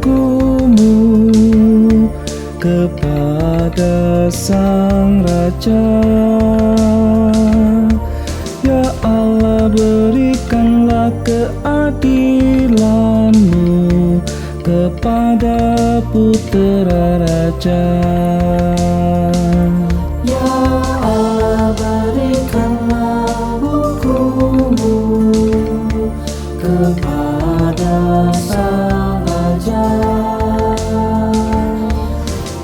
hukum-Mu kepada Sang Raja. Ya Allah, berikanlah keadilan-Mu kepada Putera Raja. Ya Allah, berikanlah hukum-Mu kepada Sang Raja.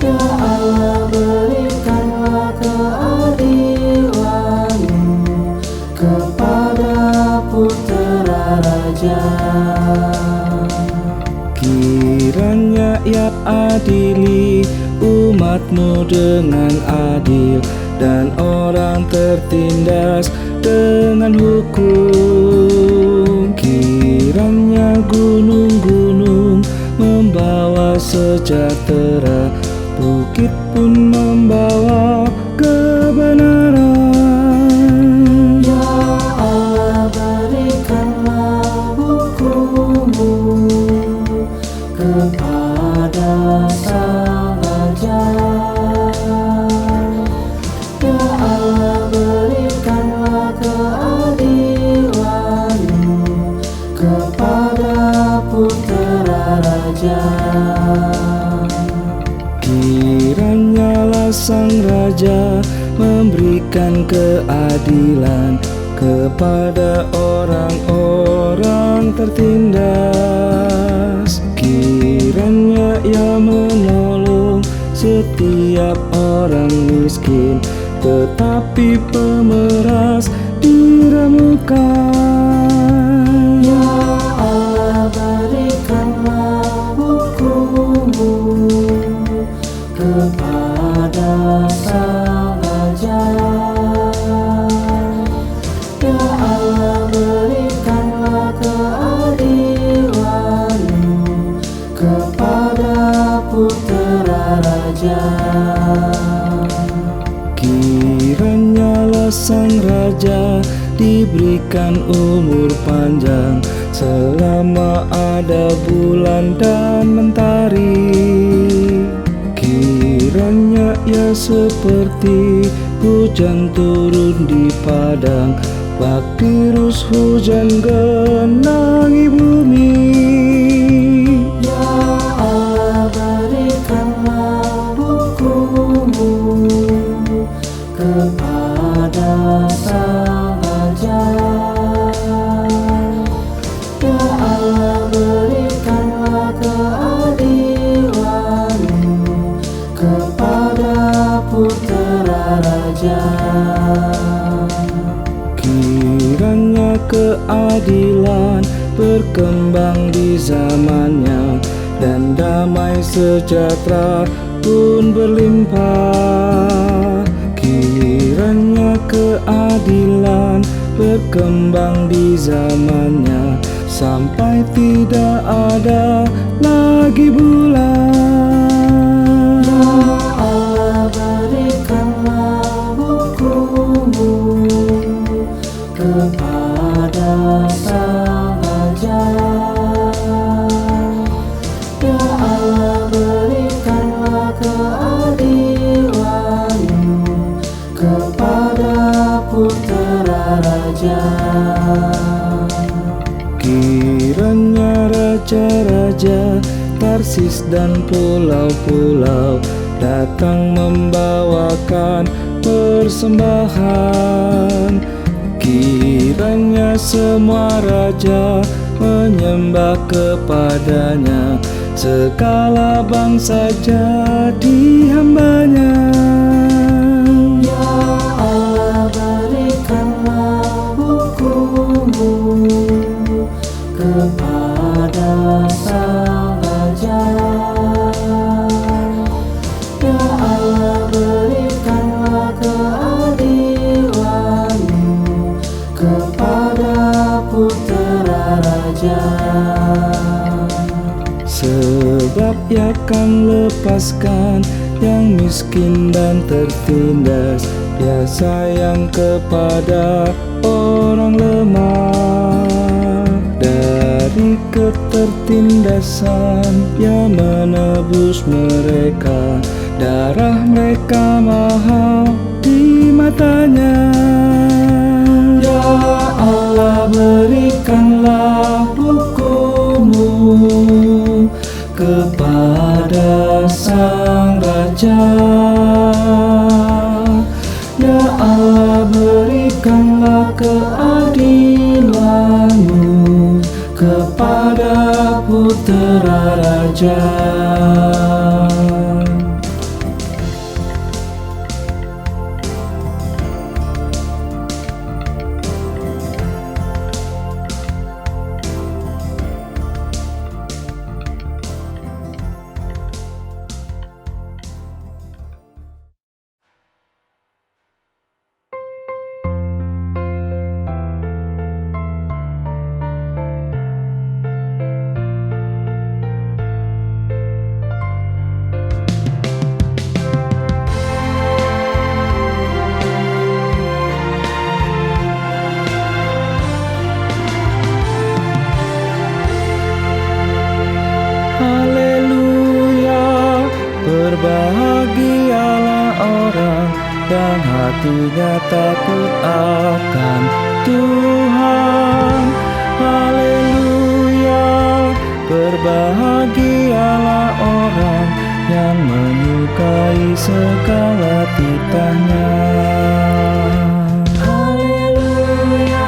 Ya Allah, berikanlah keadilan-Mu kepada Putera Raja. Kiranya Ya adili umat-Mu dengan adil, dan orang tertindas dengan hukum. Kiranya gunung-gunung membawa sejahtera, bukit pun membawa kebenaran. Ya Allah, berikanlah hukum-Mu kepada Sang Raja. Ya Allah, berikanlah keadilan-Mu kepada Putera Raja. Kiranyalah Sang Raja memberikan keadilan kepada orang-orang tertindas. Kiranya Ia menolong setiap orang miskin, tetapi pemeras diramukan. Ya Allah, berikanlah hukum-Mu kepada Sang Raja. Ya Allah, berikanlah keadilan-Mu kepada Putera Raja. Kiranyalah Sang Raja diberikan umur panjang selama ada bulan dan mentari. Kiranya Ia seperti hujan turun di padang, baktirus hujan genangi bumi. Ya Allah, berikanlah hukum-Mu kepada Sang Raja. Ya Allah, berikanlah keadilan-Mu kepada Putera Raja. Kiranya keadilan berkembang di zamannya, dan damai sejahtera pun berlimpah. Kiranya keadilan berkembang di zamannya, sampai tidak ada lagi bulan. Ya Allah, berikanlah hukum-Mu kepada Sang Raja. Ya Allah, berikanlah keadilan-Mu kepada Putera Raja. Kiranya raja-raja Tarsis dan pulau-pulau datang membawakan persembahan. Kiranya semua raja menyembah kepadanya, segala bangsa jadi hamba-Nya. Ya Allah, berikanlah hukum-Mu kepada Sang Raja. Ya Allah, berikanlah keadilan-Mu kepada Putera Raja. Sebab Ia akan lepaskan yang miskin dan tertindas, Dia sayang kepada orang lemah. Dari ketertindasan tindasan yang menebus mereka. Darah mereka mahal di matanya. Ya Allah, berikanlah hukum-Mu kepada Sang Raja. Ya Allah, berikanlah keadilan-Mu kepada Putera Raja. Berbahagialah orang yang hatinya takut akan Tuhan. Haleluya. Berbahagialah orang yang menyukai segala titahnya. Haleluya.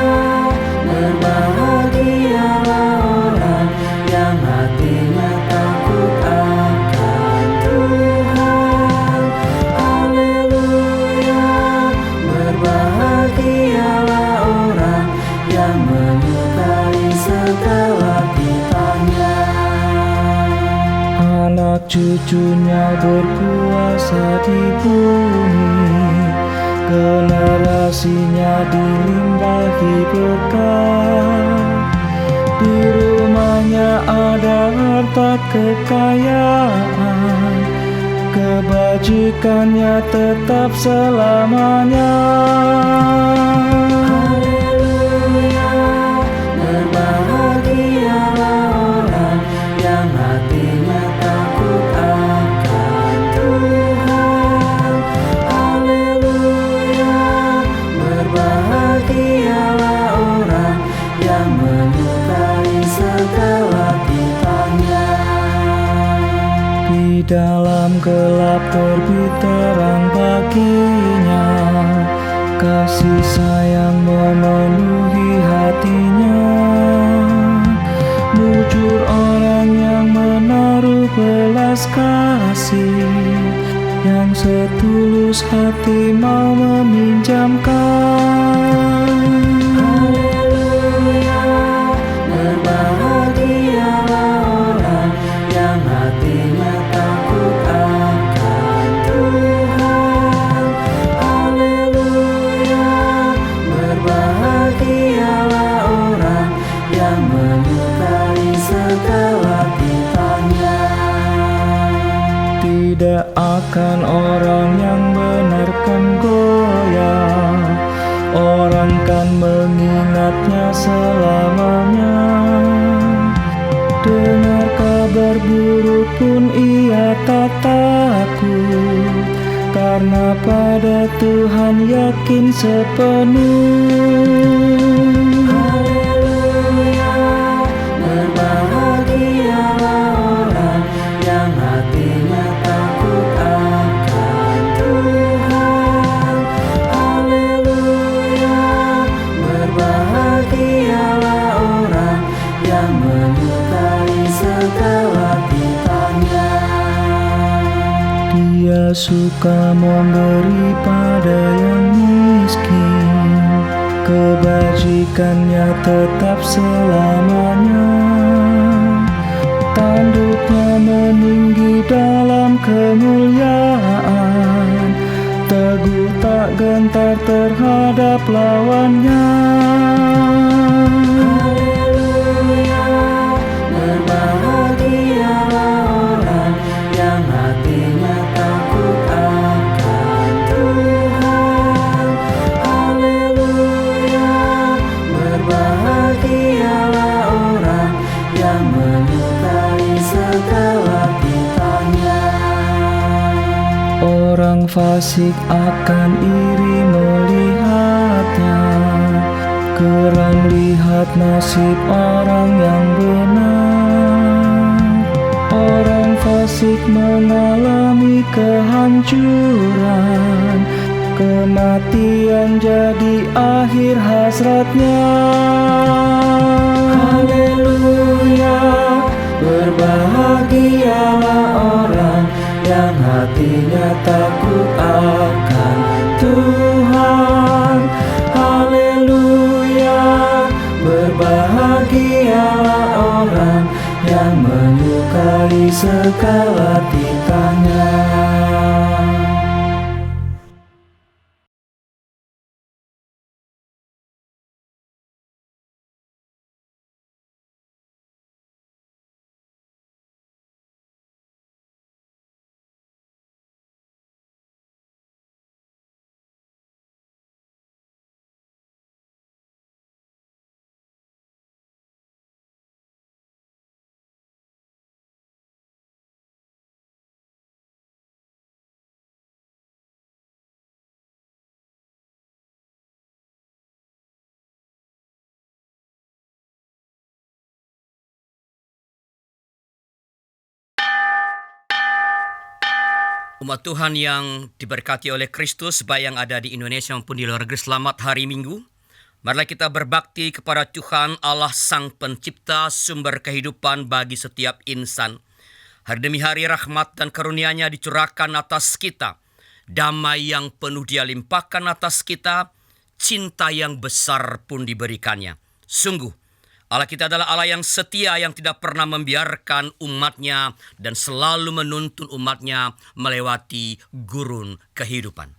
Berbahagialah orang yang hatinya takut akan Tuhan. Haleluya. Berbahagialah orang yang menyukai segala titahnya. Anak cucunya berkuasa di bumi, generasinya dilimpahi berkah. Di rumahnya ada harta kekayaan, kebajikannya tetap selamanya. Haleluya. Berbahagialah orang yang hatinya takut akan Tuhan. Haleluya. Berbahagialah orang yang menyukai segala titahnya. Di dalam gelap terbit terang baginya, kasih sayang memenuhi hatinya. Mujur orang yang menaruh belas kasih, yang setulus hati mau meminjamkan. Haleluya. Berbahagialah orang yang hatinya takut akan Tuhan. Haleluya. Berbahagialah orang yang menyukai segala titahnya. Tidak akan orang yang benarkan goyah, orang kan mengingatnya selamanya. Dengar kabar buruk pun ia tak takut, karena pada Tuhan yakin sepenuh. Haleluya. Berbahagialah orang yang hatinya takut akan Tuhan. Haleluya. Berbahagialah orang yang menyukai segala titahnya. Dia suka memberi pada yang miskin, kebajikannya tetap selamanya. Tanduknya meninggi dalam kemuliaan, teguh tak gentar terhadap lawannya. Haleluya. Berbahagialah orang yang hatinya takut akan Tuhan. Haleluya. Berbahagialah orang yang menyukai fasik akan iri melihatnya. Geram lihat nasib orang yang benar. Orang fasik mengalami kehancuran, kematian jadi akhir hasratnya. Haleluya, berbahagialah orang yang hatinya takut akan Tuhan. Haleluya, berbahagialah orang yang menyukai segala titahnya. Umat Tuhan yang diberkati oleh Kristus, baik yang ada di Indonesia maupun di luar negeri, selamat hari Minggu. Marilah kita berbakti kepada Tuhan Allah Sang Pencipta, sumber kehidupan bagi setiap insan. Hari demi hari rahmat dan karunia-Nya dicurahkan atas kita. Damai yang penuh Dia limpahkan atas kita, cinta yang besar pun diberikannya. Sungguh, Allah kita adalah Allah yang setia, yang tidak pernah membiarkan umat-Nya dan selalu menuntun umat-Nya melewati gurun kehidupan.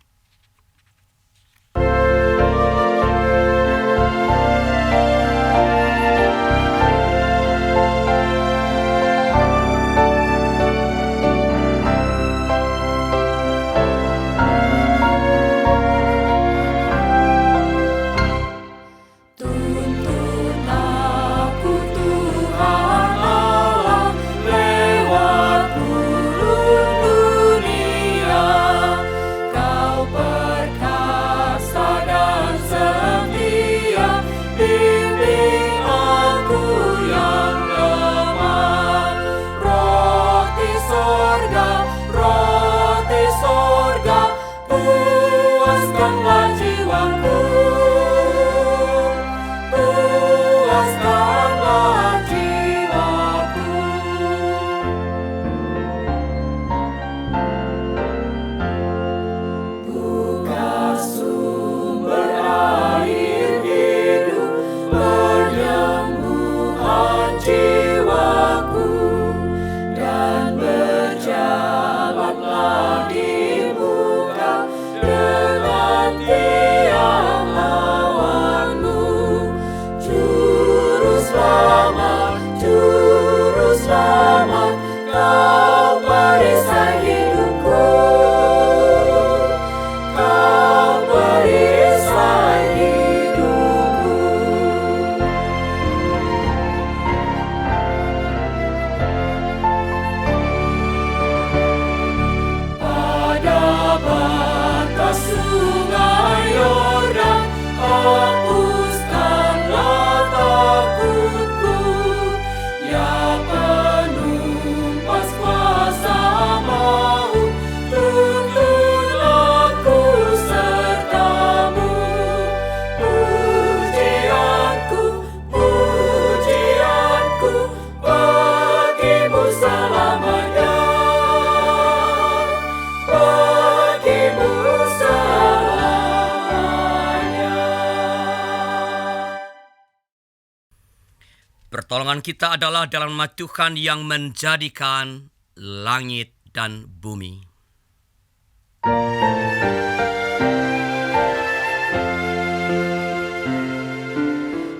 Pertolongan kita adalah dalam nama Tuhan yang menjadikan langit dan bumi.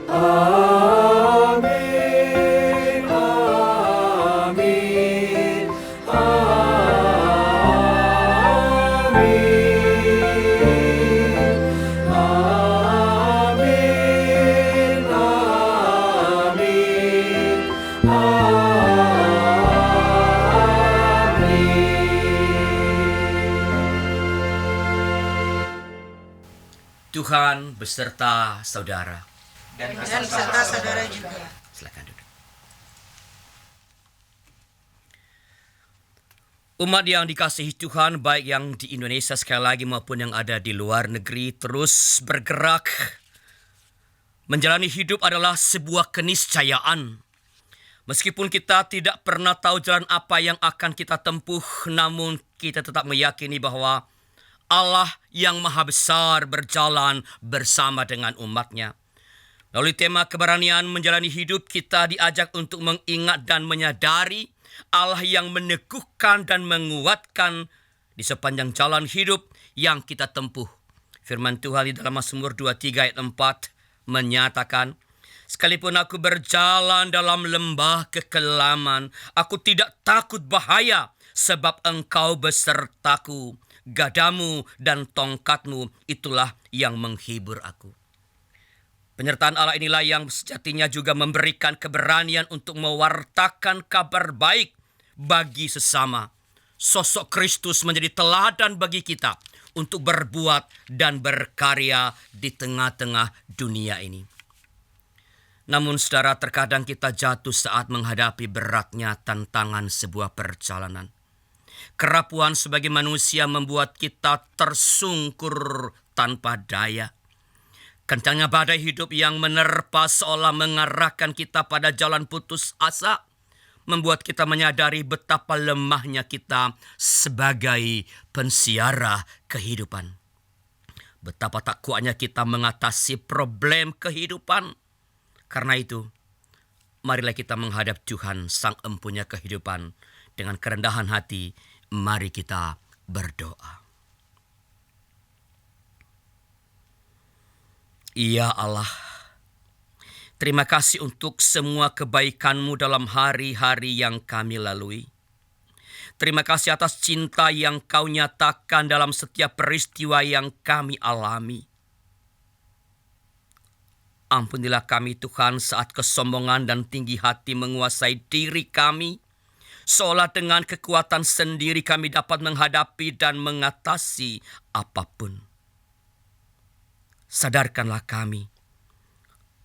Amin, amin, amin, amin, amin, amin. Tuhan beserta saudara. Dan beserta saudara juga. Silakan duduk. Umat yang dikasihi Tuhan, baik yang di Indonesia sekali lagi maupun yang ada di luar negeri, terus bergerak. Menjalani hidup adalah sebuah keniscayaan. Meskipun kita tidak pernah tahu jalan apa yang akan kita tempuh, namun kita tetap meyakini bahwa Allah yang maha besar berjalan bersama dengan umatnya. Melalui tema keberanian menjalani hidup, kita diajak untuk mengingat dan menyadari Allah yang meneguhkan dan menguatkan di sepanjang jalan hidup yang kita tempuh. Firman Tuhan di dalam Mazmur 23 ayat 4 menyatakan, sekalipun aku berjalan dalam lembah kekelaman, aku tidak takut bahaya, sebab Engkau besertaku. Gadamu dan tongkatmu itulah yang menghibur aku. Penyertaan Allah inilah yang sejatinya juga memberikan keberanian untuk mewartakan kabar baik bagi sesama. Sosok Kristus menjadi teladan bagi kita untuk berbuat dan berkarya di tengah-tengah dunia ini. Namun saudara, terkadang kita jatuh saat menghadapi beratnya tantangan sebuah perjalanan. Kerapuhan sebagai manusia membuat kita tersungkur tanpa daya. Kencangnya badai hidup yang menerpa seolah mengarahkan kita pada jalan putus asa, membuat kita menyadari betapa lemahnya kita sebagai pensiara kehidupan. Betapa tak kuatnya kita mengatasi problem kehidupan. Karena itu, marilah kita menghadap Tuhan Sang Empunya kehidupan dengan kerendahan hati. Mari kita berdoa. Ya Allah, terima kasih untuk semua kebaikan-Mu dalam hari-hari yang kami lalui. Terima kasih atas cinta yang Kau nyatakan dalam setiap peristiwa yang kami alami. Ampunilah kami Tuhan saat kesombongan dan tinggi hati menguasai diri kami, seolah dengan kekuatan sendiri kami dapat menghadapi dan mengatasi apapun. Sadarkanlah kami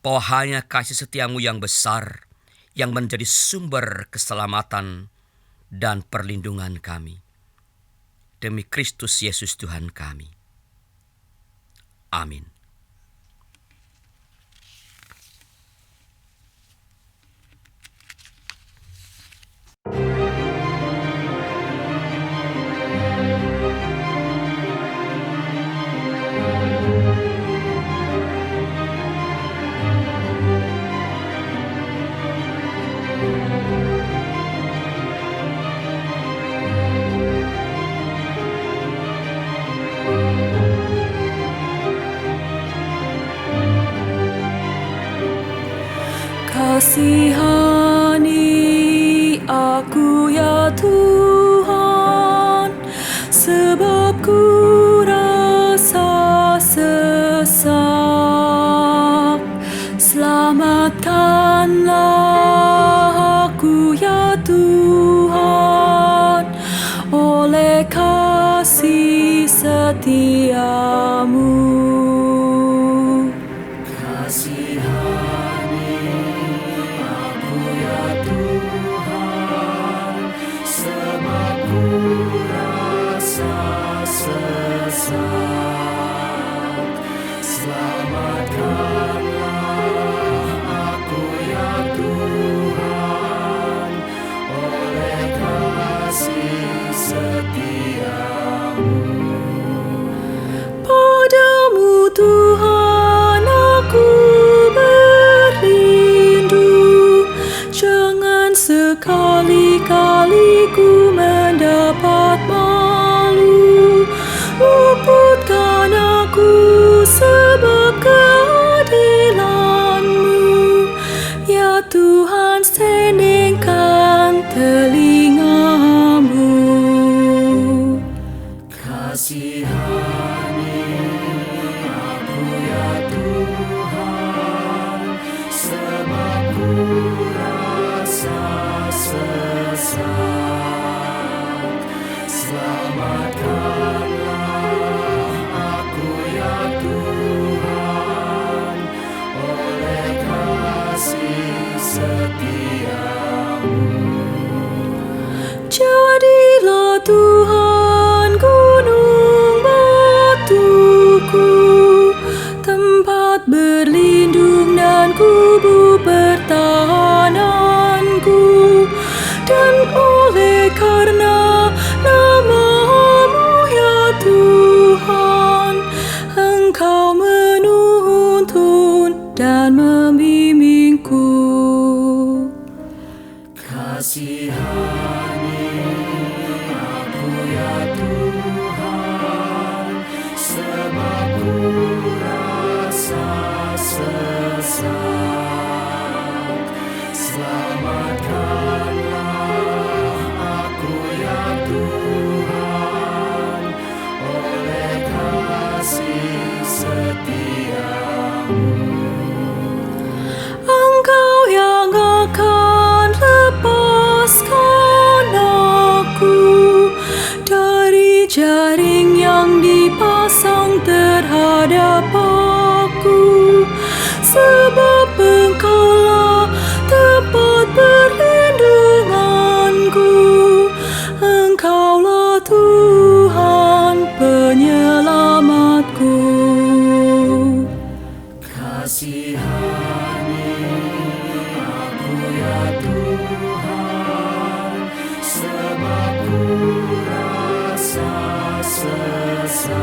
bahwa hanya kasih setia-Mu yang besar yang menjadi sumber keselamatan dan perlindungan kami. Demi Kristus Yesus Tuhan kami. Amin. Kasihani aku ya Tuhan, sebab ku rasa sesak. Selamatkanlah aku ya Tuhan, oleh kasih setia-Mu. Padamu Tuhan aku berlindung, jangan sekali-kali ku mendapat malu. Luputkan aku sebab keadilan-Mu, ya Tuhan, senengkan telinga-Mu. Kasihani aku ya Tuhan, sebab ku rasa sesak. Tuhan gunung batuku, tempat berlindung dan kubu pertahananku. Dan oleh karena nama-Mu ya Tuhan, Engkau menuntun dan membimbingku. Kasihani aku ya Tuhan, sebab ku rasa sesak. Selamatkanlah aku ya Tuhan, oleh kasih setia-Mu. Engkau yang akan lepaskan aku dari jaring yang dipasang terhadap aku, sebab Engkaulah tempat perlindunganku. Engkaulah Tuhan penyelamatku. Kasihani aku ya Tuhan, sebab ku rasa sesak.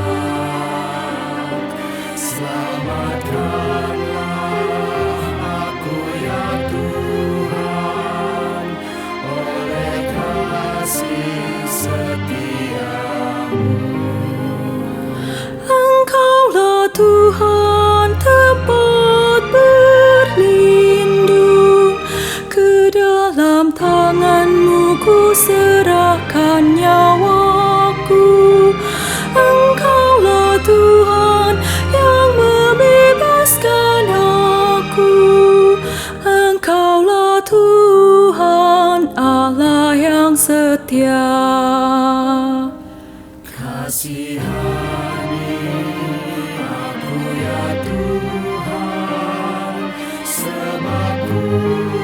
Selamatkanlah aku ya Tuhan, oleh kasih setia-Mu. Engkaulah Tuhan tempat berlindung, ke dalam tangan-Mu ku serahkan nyawaku. Engkaulah Tuhan yang membebaskan aku. Engkaulah Tuhan Allah yang setia. Kasihani aku ya Tuhan, sebab ku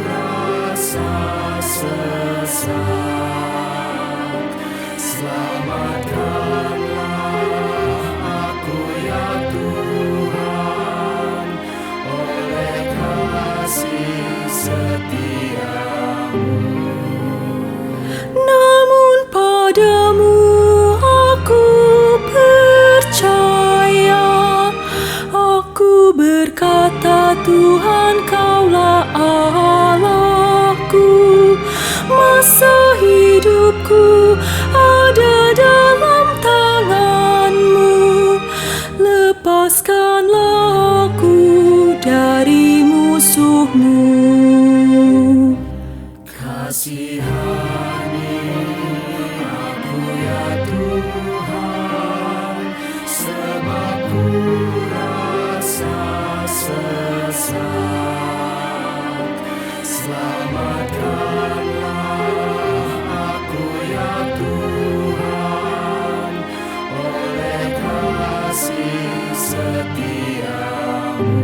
rasa sesak. Selamatkanlah aku ya Tuhan, oleh kasih setia-Mu. Namun padamu aku percaya, aku berkata Tuhan Kaulah Allahku. Masa hidupku ada dalam tangan-Mu, lepaskanlah aku dari musuh-Mu. Kasihani aku ya Tuhan, sebab ku rasa sesak. Selamatkanlah aku ya Tuhan, oleh kasih setia-Mu.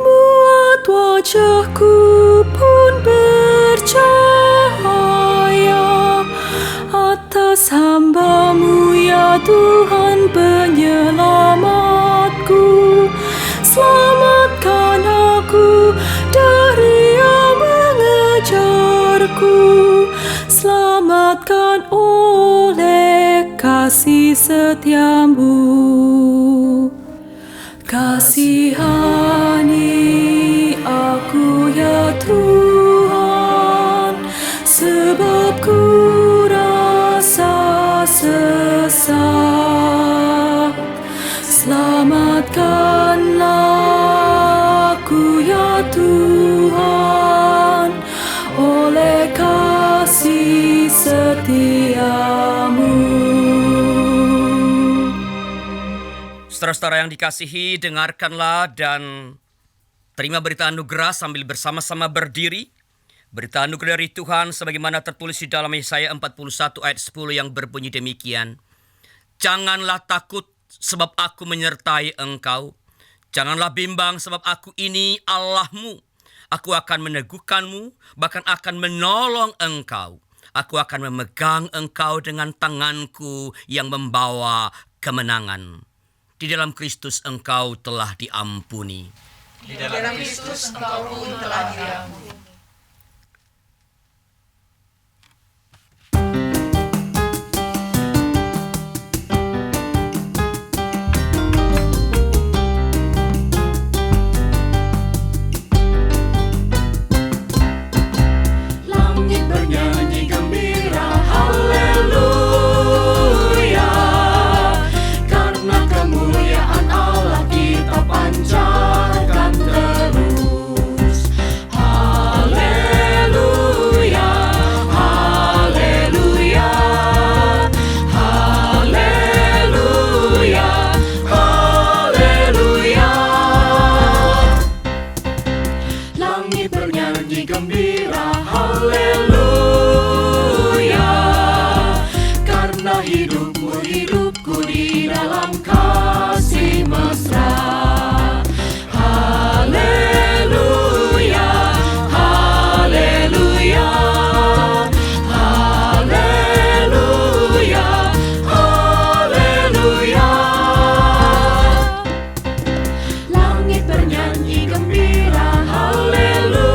Buat wajahku pun bercahaya atas hamba-Mu ya Tuhan penyelamatku. Selamatkan aku dari yang mengejarku. Selamatkan oleh kasih setia-Mu. Kasihani aku ya Tuhan, sebab ku rasa sesak. Selamatkanlah aku ya Tuhan, oleh kasih setia-Mu. Saudara-saudara yang dikasihi, dengarkanlah dan terima berita anugerah sambil bersama-sama berdiri. Berita anugerah dari Tuhan sebagaimana tertulis di dalam Yesaya 41 ayat 10 yang berbunyi demikian. Janganlah takut sebab aku menyertai engkau. Janganlah bimbang sebab aku ini Allahmu. Aku akan meneguhkanmu, bahkan akan menolong engkau. Aku akan memegang engkau dengan tanganku yang membawa kemenangan. Di dalam Kristus engkau telah diampuni. Di dalam Kristus engkau pun telah diampuni. Langit bernyanyi gembira, haleluya. Karena kemuliaan Allah kita pancarkan terus. Haleluya, haleluya, haleluya, haleluya. Langit bernyanyi gembira, haleluya. Karena hidupku di dalam kasih mesra. Haleluya, haleluya, haleluya, haleluya. Langit bernyanyi gembira, haleluya.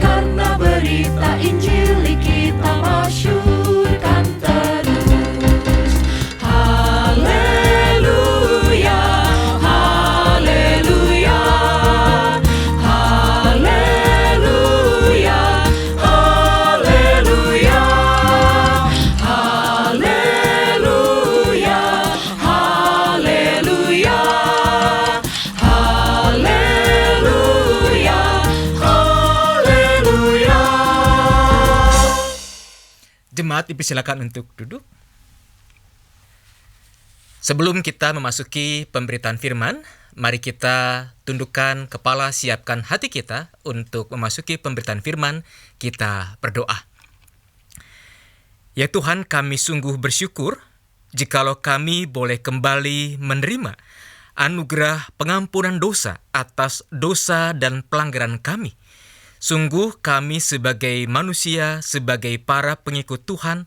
Karena berita Injil kita masyurkan terus. Haleluya, haleluya, haleluya, haleluya, haleluya, haleluya, haleluya, haleluya. Jemaat dipersilakan untuk duduk. Sebelum kita memasuki pemberitaan firman, mari kita tundukkan kepala, siapkan hati kita untuk memasuki pemberitaan firman. Kita berdoa. Ya Tuhan, kami sungguh bersyukur jikalau kami boleh kembali menerima anugerah pengampunan dosa atas dosa dan pelanggaran kami. Sungguh kami sebagai manusia, sebagai para pengikut Tuhan,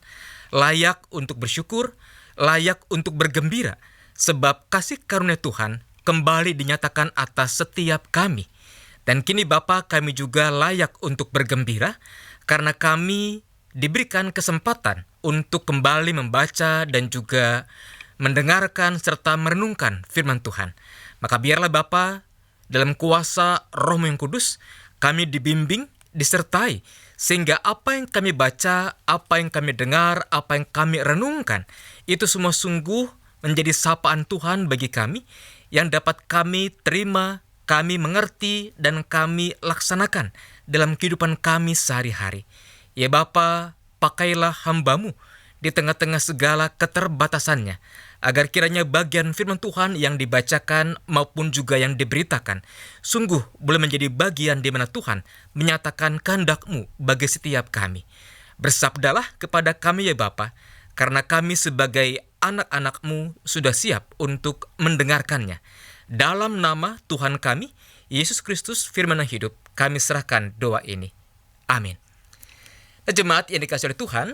layak untuk bersyukur, layak untuk bergembira, sebab kasih karunia Tuhan kembali dinyatakan atas setiap kami. Dan kini Bapa, kami juga layak untuk bergembira, karena kami diberikan kesempatan untuk kembali membaca dan juga mendengarkan serta merenungkan firman Tuhan. Maka biarlah Bapa, dalam kuasa Roh-Mu yang Kudus, kami dibimbing, disertai, sehingga apa yang kami baca, apa yang kami dengar, apa yang kami renungkan, itu semua sungguh menjadi sapaan Tuhan bagi kami, yang dapat kami terima, kami mengerti, dan kami laksanakan dalam kehidupan kami sehari-hari. Ya Bapa, pakailah hamba-Mu di tengah-tengah segala keterbatasannya, agar kiranya bagian firman Tuhan yang dibacakan maupun juga yang diberitakan sungguh boleh menjadi bagian di mana Tuhan menyatakan kehendak-Mu bagi setiap kami. Bersabdalah kepada kami ya Bapa, karena kami sebagai anak-anak-Mu sudah siap untuk mendengarkannya. Dalam nama Tuhan kami, Yesus Kristus firman yang hidup, kami serahkan doa ini. Amin. Nah, jemaat yang dikasihi oleh Tuhan,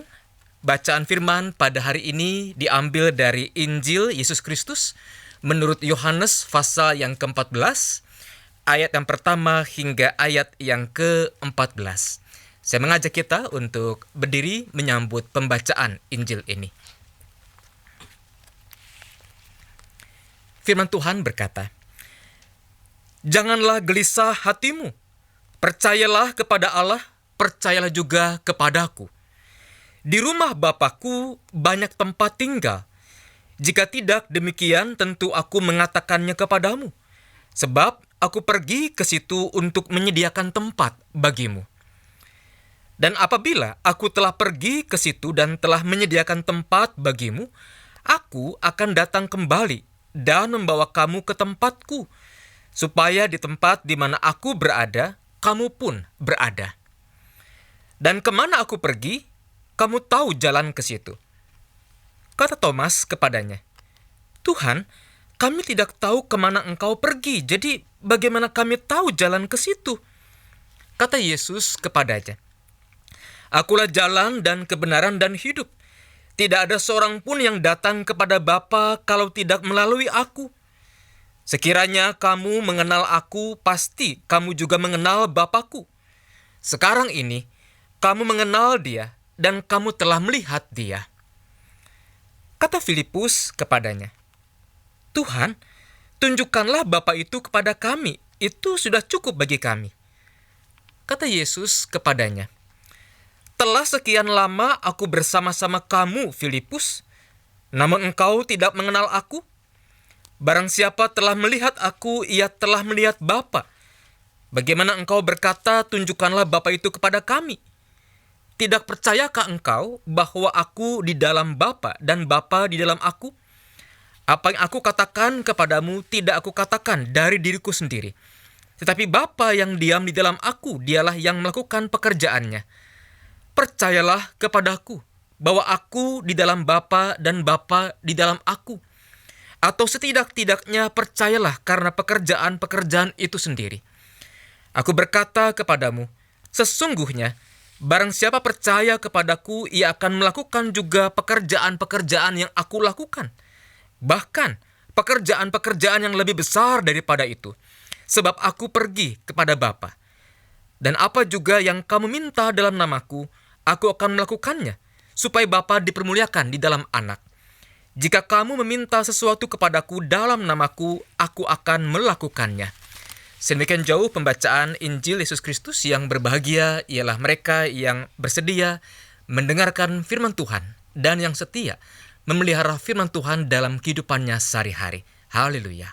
bacaan firman pada hari ini diambil dari Injil Yesus Kristus menurut Yohanes pasal yang ke-14, ayat yang pertama hingga ayat yang ke-14. Saya mengajak kita untuk berdiri menyambut pembacaan Injil ini. Firman Tuhan berkata, "Janganlah gelisah hatimu, percayalah kepada Allah, percayalah juga kepadaku. Di rumah Bapakku banyak tempat tinggal. Jika tidak demikian, tentu aku mengatakannya kepadamu. Sebab aku pergi ke situ untuk menyediakan tempat bagimu. Dan apabila aku telah pergi ke situ dan telah menyediakan tempat bagimu, aku akan datang kembali dan membawa kamu ke tempatku, supaya di tempat di mana aku berada, kamu pun berada. Dan kemana aku pergi, kamu tahu jalan ke situ." Kata Thomas kepadanya, "Tuhan, kami tidak tahu kemana engkau pergi, jadi bagaimana kami tahu jalan ke situ?" Kata Yesus kepadanya, Akulah jalan dan kebenaran dan hidup. Tidak ada seorang pun yang datang kepada Bapa kalau tidak melalui aku. Sekiranya kamu mengenal aku, pasti kamu juga mengenal Bapa-Ku. Sekarang ini, kamu mengenal Dia dan kamu telah melihat Dia. Kata Filipus kepadanya, Tuhan, tunjukkanlah Bapa itu kepada kami, itu sudah cukup bagi kami. Kata Yesus kepadanya, telah sekian lama aku bersama-sama kamu, Filipus, namun engkau tidak mengenal aku? Barang siapa telah melihat aku, ia telah melihat Bapa. Bagaimana engkau berkata, tunjukkanlah Bapa itu kepada kami? Tidak percayakah engkau bahwa aku di dalam Bapa dan Bapa di dalam aku? Apa yang aku katakan kepadamu tidak aku katakan dari diriku sendiri. Tetapi Bapa yang diam di dalam aku, dialah yang melakukan pekerjaannya. Percayalah kepadaku bahwa aku di dalam Bapa dan Bapa di dalam aku. Atau setidak-tidaknya percayalah karena pekerjaan-pekerjaan itu sendiri. Aku berkata kepadamu, sesungguhnya barang siapa percaya kepadaku, ia akan melakukan juga pekerjaan-pekerjaan yang aku lakukan. Bahkan pekerjaan-pekerjaan yang lebih besar daripada itu. Sebab aku pergi kepada Bapa. Dan apa juga yang kamu minta dalam namaku, aku akan melakukannya, supaya Bapa dipermuliakan di dalam Anak. Jika kamu meminta sesuatu kepadaku dalam namaku, aku akan melakukannya. Sedemikian jauh pembacaan Injil Yesus Kristus. Yang berbahagia ialah mereka yang bersedia mendengarkan firman Tuhan dan yang setia memelihara firman Tuhan dalam kehidupannya sehari-hari. Haleluya.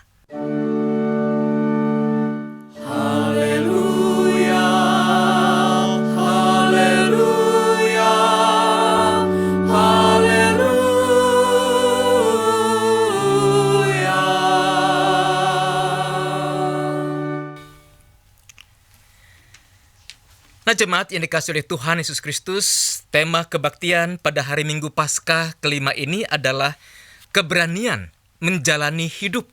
Nah, jemaat yang dikasihi oleh Tuhan Yesus Kristus, tema kebaktian pada hari Minggu Paskah kelima ini adalah keberanian menjalani hidup.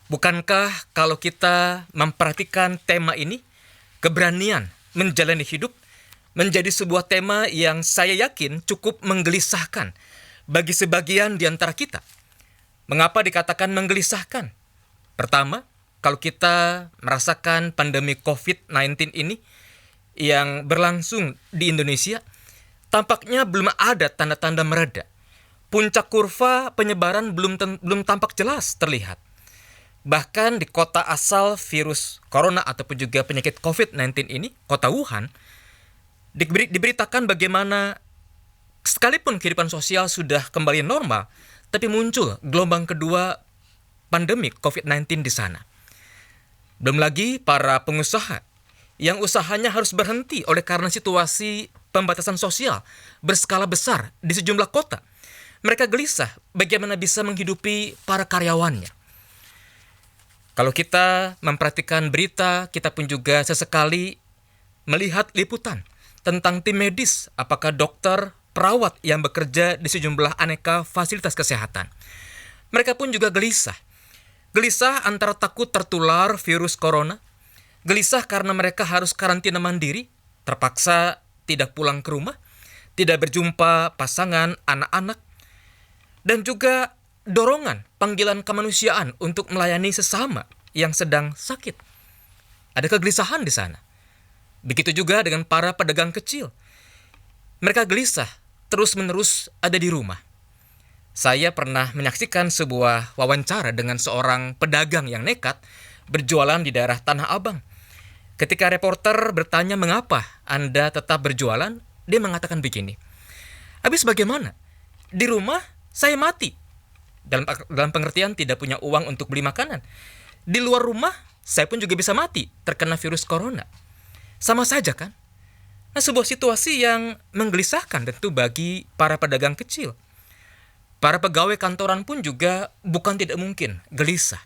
Bukankah kalau kita memperhatikan tema ini, keberanian menjalani hidup menjadi sebuah tema yang saya yakin cukup menggelisahkan bagi sebagian di antara kita. Mengapa dikatakan menggelisahkan? Pertama, kalau kita merasakan pandemi COVID-19 ini, yang berlangsung di Indonesia, tampaknya belum ada tanda-tanda mereda. Puncak kurva penyebaran belum tampak jelas terlihat. Bahkan di kota asal virus corona ataupun juga penyakit COVID-19 ini, kota Wuhan, diberitakan bagaimana sekalipun kehidupan sosial sudah kembali normal, tapi muncul gelombang kedua pandemi COVID-19 di sana. Belum lagi para pengusaha yang usahanya harus berhenti oleh karena situasi pembatasan sosial berskala besar di sejumlah kota. Mereka gelisah bagaimana bisa menghidupi para karyawannya. Kalau kita memperhatikan berita, kita pun juga sesekali melihat liputan tentang tim medis, apakah dokter, perawat yang bekerja di sejumlah aneka fasilitas kesehatan. Mereka pun juga gelisah. Gelisah antara takut tertular virus corona, gelisah karena mereka harus karantina mandiri, terpaksa tidak pulang ke rumah, tidak berjumpa pasangan, anak-anak, dan juga dorongan panggilan kemanusiaan untuk melayani sesama yang sedang sakit. Ada kegelisahan di sana. Begitu juga dengan para pedagang kecil. Mereka gelisah terus-menerus ada di rumah. Saya pernah menyaksikan sebuah wawancara dengan seorang pedagang yang nekat berjualan di daerah Tanah Abang. Ketika reporter bertanya mengapa Anda tetap berjualan, dia mengatakan begini, habis bagaimana? Di rumah saya mati. Dalam pengertian tidak punya uang untuk beli makanan. Di luar rumah saya pun juga bisa mati terkena virus corona. Sama saja kan? Nah, sebuah situasi yang menggelisahkan tentu bagi para pedagang kecil. Para pegawai kantoran pun juga bukan tidak mungkin gelisah.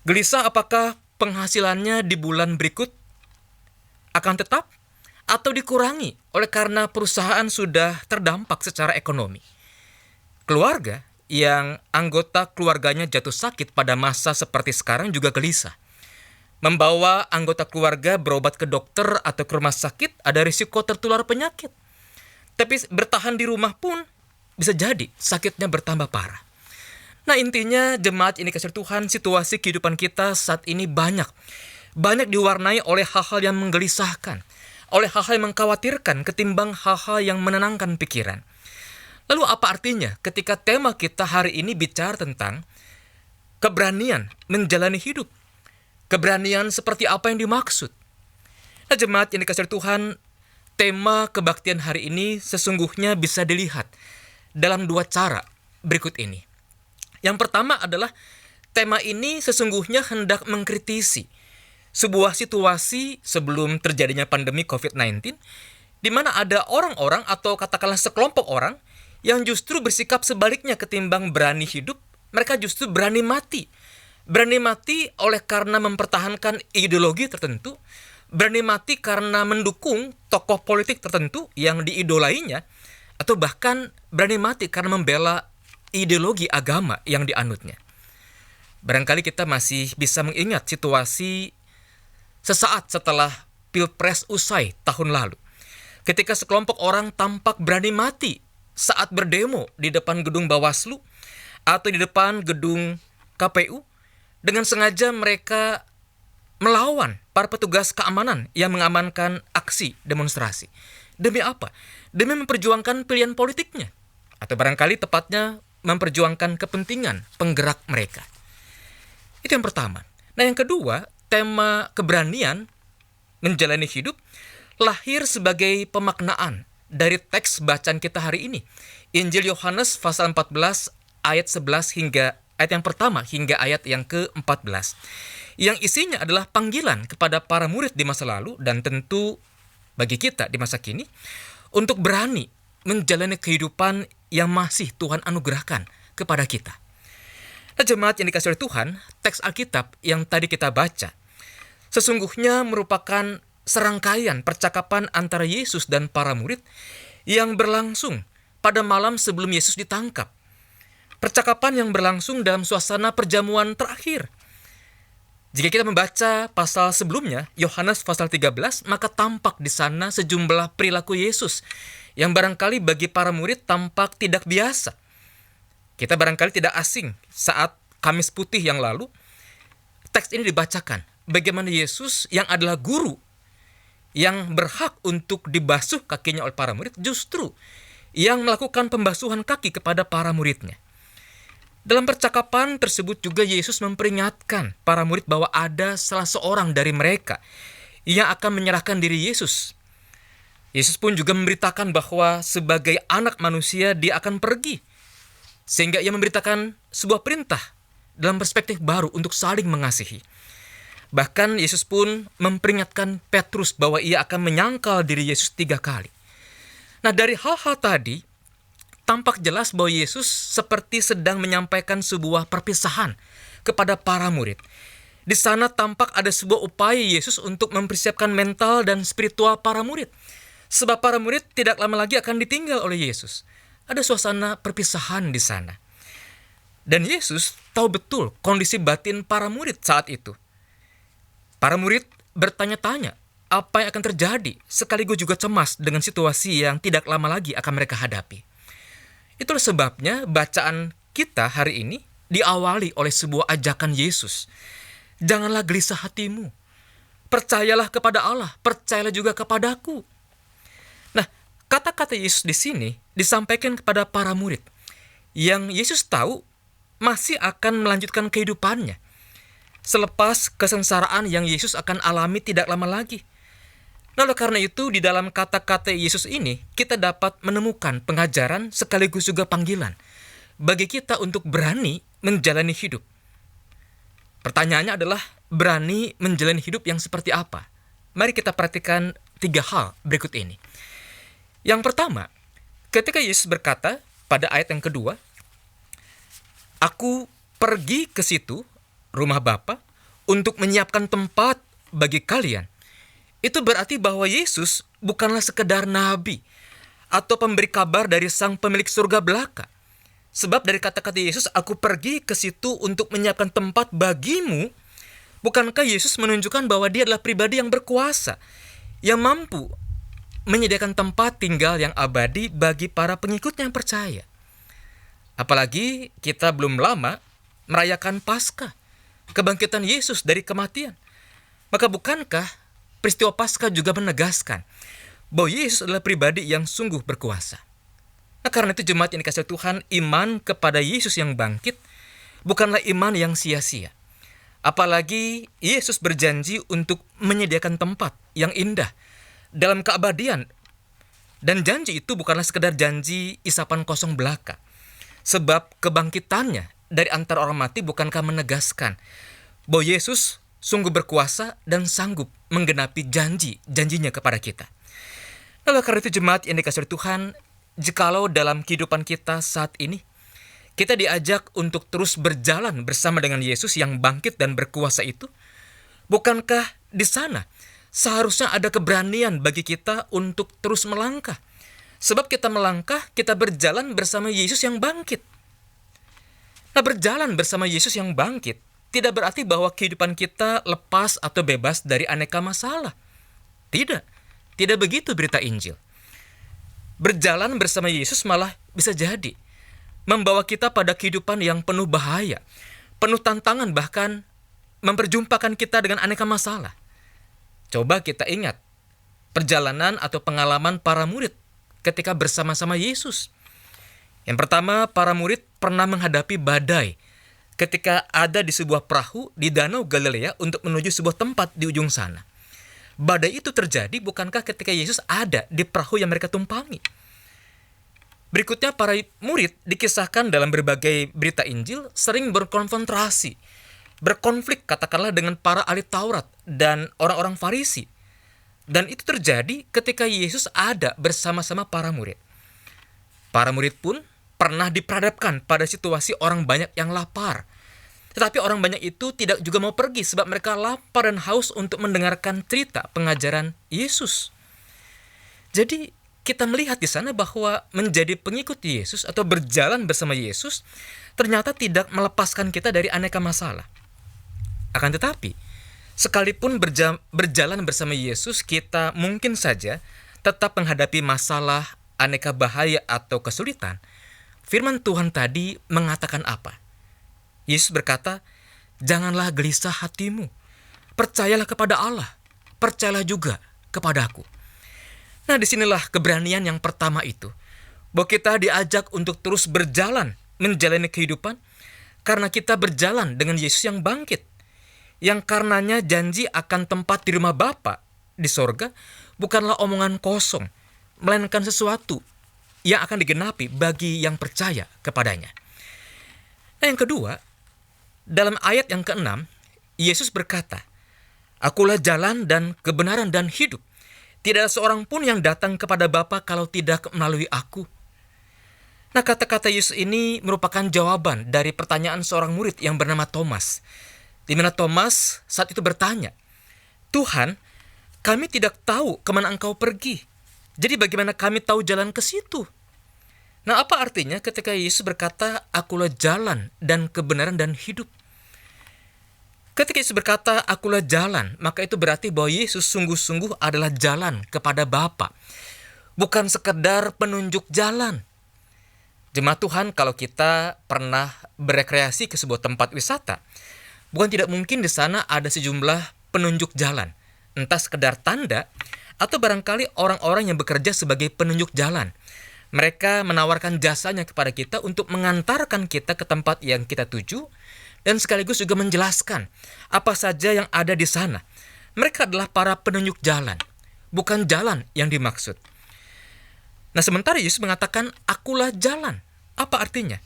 Gelisah apakah penghasilannya di bulan berikut akan tetap atau dikurangi oleh karena perusahaan sudah terdampak secara ekonomi. Keluarga yang anggota keluarganya jatuh sakit pada masa seperti sekarang juga gelisah. Membawa anggota keluarga berobat ke dokter atau ke rumah sakit ada risiko tertular penyakit. Tapi bertahan di rumah pun bisa jadi sakitnya bertambah parah. Nah, intinya jemaat ini kasih Tuhan, situasi kehidupan kita saat ini banyak diwarnai oleh hal-hal yang menggelisahkan, oleh hal-hal yang mengkhawatirkan ketimbang hal-hal yang menenangkan pikiran. Lalu apa artinya ketika tema kita hari ini bicara tentang keberanian menjalani hidup? Keberanian seperti apa yang dimaksud? Nah, jemaat yang dikasihi Tuhan, tema kebaktian hari ini sesungguhnya bisa dilihat dalam dua cara berikut ini. Yang pertama adalah tema ini sesungguhnya hendak mengkritisi sebuah situasi sebelum terjadinya pandemi COVID-19, di mana ada orang-orang atau katakanlah sekelompok orang yang justru bersikap sebaliknya ketimbang berani hidup, mereka justru berani mati. Berani mati oleh karena mempertahankan ideologi tertentu, berani mati karena mendukung tokoh politik tertentu yang diidolainya, atau bahkan berani mati karena membela ideologi agama yang dianutnya. Barangkali kita masih bisa mengingat situasi sesaat setelah Pilpres usai tahun lalu, ketika sekelompok orang tampak berani mati saat berdemo di depan gedung Bawaslu atau di depan gedung KPU, dengan sengaja mereka melawan para petugas keamanan yang mengamankan aksi demonstrasi. Demi apa? Demi memperjuangkan pilihan politiknya, atau barangkali tepatnya memperjuangkan kepentingan penggerak mereka. Itu yang pertama. Nah, yang kedua, tema keberanian menjalani hidup lahir sebagai pemaknaan dari teks bacaan kita hari ini. Injil Yohanes pasal 14 ayat 11 hingga ayat yang pertama hingga ayat yang ke-14. Yang isinya adalah panggilan kepada para murid di masa lalu dan tentu bagi kita di masa kini untuk berani menjalani kehidupan yang masih Tuhan anugerahkan kepada kita. Nah, jemaat yang dikasihi oleh Tuhan, teks Alkitab yang tadi kita baca sesungguhnya merupakan serangkaian percakapan antara Yesus dan para murid yang berlangsung pada malam sebelum Yesus ditangkap. Percakapan yang berlangsung dalam suasana perjamuan terakhir. Jika kita membaca pasal sebelumnya, Yohanes pasal 13, maka tampak di sana sejumlah perilaku Yesus yang barangkali bagi para murid tampak tidak biasa. Kita barangkali tidak asing saat Kamis Putih yang lalu, teks ini dibacakan. Bagaimana Yesus yang adalah guru, yang berhak untuk dibasuh kakinya oleh para murid, justru yang melakukan pembasuhan kaki kepada para muridnya. Dalam percakapan tersebut juga Yesus memperingatkan para murid bahwa ada salah seorang dari mereka yang akan menyerahkan diri Yesus. Yesus pun juga memberitakan bahwa sebagai anak manusia dia akan pergi. Sehingga ia memberitakan sebuah perintah dalam perspektif baru untuk saling mengasihi. Bahkan Yesus pun memperingatkan Petrus bahwa ia akan menyangkal diri Yesus 3 kali. Nah, dari hal-hal tadi, tampak jelas bahwa Yesus seperti sedang menyampaikan sebuah perpisahan kepada para murid. Di sana tampak ada sebuah upaya Yesus untuk mempersiapkan mental dan spiritual para murid. Sebab para murid tidak lama lagi akan ditinggal oleh Yesus. Ada suasana perpisahan di sana. Dan Yesus tahu betul kondisi batin para murid saat itu. Para murid bertanya-tanya apa yang akan terjadi, sekaligus juga cemas dengan situasi yang tidak lama lagi akan mereka hadapi. Itulah sebabnya bacaan kita hari ini diawali oleh sebuah ajakan Yesus. Janganlah gelisah hatimu. Percayalah kepada Allah, percayalah juga kepadaku. Nah, kata-kata Yesus di sini disampaikan kepada para murid yang Yesus tahu masih akan melanjutkan kehidupannya selepas kesengsaraan yang Yesus akan alami tidak lama lagi. Nah, oleh karena itu, di dalam kata-kata Yesus ini, kita dapat menemukan pengajaran sekaligus juga panggilan bagi kita untuk berani menjalani hidup. Pertanyaannya adalah, berani menjalani hidup yang seperti apa? Mari kita perhatikan 3 hal berikut ini. Yang pertama, ketika Yesus berkata pada ayat yang kedua, "Aku pergi ke situ, rumah Bapa, untuk menyiapkan tempat bagi kalian." Itu berarti bahwa Yesus bukanlah sekedar nabi atau pemberi kabar dari sang pemilik surga belaka. Sebab dari kata-kata Yesus, "Aku pergi ke situ untuk menyiapkan tempat bagimu," Bukankah Yesus menunjukkan bahwa dia adalah pribadi yang berkuasa, yang mampu menyediakan tempat tinggal yang abadi bagi para pengikutnya yang percaya? Apalagi kita belum lama merayakan Paskah, kebangkitan Yesus dari kematian. Maka bukankah peristiwa Paskah juga menegaskan bahwa Yesus adalah pribadi yang sungguh berkuasa? Nah, karena itu jemaat yang dikasihi Tuhan, iman kepada Yesus yang bangkit bukanlah iman yang sia-sia. Apalagi Yesus berjanji untuk menyediakan tempat yang indah dalam keabadian. Dan janji itu bukanlah sekedar janji isapan kosong belaka. Sebab kebangkitannya dari antara orang mati bukankah menegaskan bahwa Yesus sungguh berkuasa dan sanggup menggenapi janjinya kepada kita. Lalu karena itu jemaat yang dikasihi Tuhan, jikalau dalam kehidupan kita saat ini kita diajak untuk terus berjalan bersama dengan Yesus yang bangkit dan berkuasa itu, bukankah di sana seharusnya ada keberanian bagi kita untuk terus melangkah? Sebab kita melangkah, kita berjalan bersama Yesus yang bangkit. Nah, berjalan bersama Yesus yang bangkit tidak berarti bahwa kehidupan kita lepas atau bebas dari aneka masalah. Tidak begitu berita Injil. Berjalan bersama Yesus malah bisa jadi membawa kita pada kehidupan yang penuh bahaya, penuh tantangan, bahkan memperjumpakan kita dengan aneka masalah. Coba kita ingat perjalanan atau pengalaman para murid ketika bersama-sama Yesus. Yang pertama, para murid pernah menghadapi badai ketika ada di sebuah perahu di Danau Galilea untuk menuju sebuah tempat di ujung sana. Badai itu terjadi bukankah ketika Yesus ada di perahu yang mereka tumpangi? Berikutnya, para murid dikisahkan dalam berbagai berita Injil sering berkonfrontasi, berkonflik katakanlah dengan para ahli Taurat dan orang-orang Farisi. Dan itu terjadi ketika Yesus ada bersama-sama para murid. Para murid pun pernah diperhadapkan pada situasi orang banyak yang lapar. Tetapi orang banyak itu tidak juga mau pergi sebab mereka lapar dan haus untuk mendengarkan cerita pengajaran Yesus. Jadi kita melihat di sana bahwa menjadi pengikut Yesus atau berjalan bersama Yesus ternyata tidak melepaskan kita dari aneka masalah. Akan tetapi, sekalipun berjalan bersama Yesus, kita mungkin saja tetap menghadapi masalah, aneka bahaya atau kesulitan. Firman Tuhan tadi mengatakan apa? Yesus berkata, "Janganlah gelisah hatimu. Percayalah kepada Allah. Percayalah juga kepadaku." Nah, disinilah keberanian yang pertama itu, bahwa kita diajak untuk terus berjalan, menjalani kehidupan, karena kita berjalan dengan Yesus yang bangkit, yang karenanya janji akan tempat di rumah Bapa di sorga bukanlah omongan kosong, melainkan sesuatu yang akan digenapi bagi yang percaya kepadanya. Nah, yang kedua, dalam ayat yang ke-6, Yesus berkata, "Akulah jalan dan kebenaran dan hidup. Tidak ada seorang pun yang datang kepada Bapa kalau tidak melalui aku." Nah, kata-kata Yesus ini merupakan jawaban dari pertanyaan seorang murid yang bernama Thomas, di mana Thomas saat itu bertanya, "Tuhan, kami tidak tahu kemana Engkau pergi. Jadi bagaimana kami tahu jalan ke situ?" Nah, apa artinya ketika Yesus berkata, "Akulah jalan dan kebenaran dan hidup"? Ketika Yesus berkata, "Akulah jalan", maka itu berarti bahwa Yesus sungguh-sungguh adalah jalan kepada Bapa. Bukan sekedar penunjuk jalan. Jemaat Tuhan, kalau kita pernah berekreasi ke sebuah tempat wisata, bukan tidak mungkin di sana ada sejumlah penunjuk jalan. Entah sekedar tanda, atau barangkali orang-orang yang bekerja sebagai penunjuk jalan. Mereka menawarkan jasanya kepada kita untuk mengantarkan kita ke tempat yang kita tuju, dan sekaligus juga menjelaskan apa saja yang ada di sana. Mereka adalah para penunjuk jalan, bukan jalan yang dimaksud. Nah, sementara Yesus mengatakan, "Akulah jalan." Apa artinya?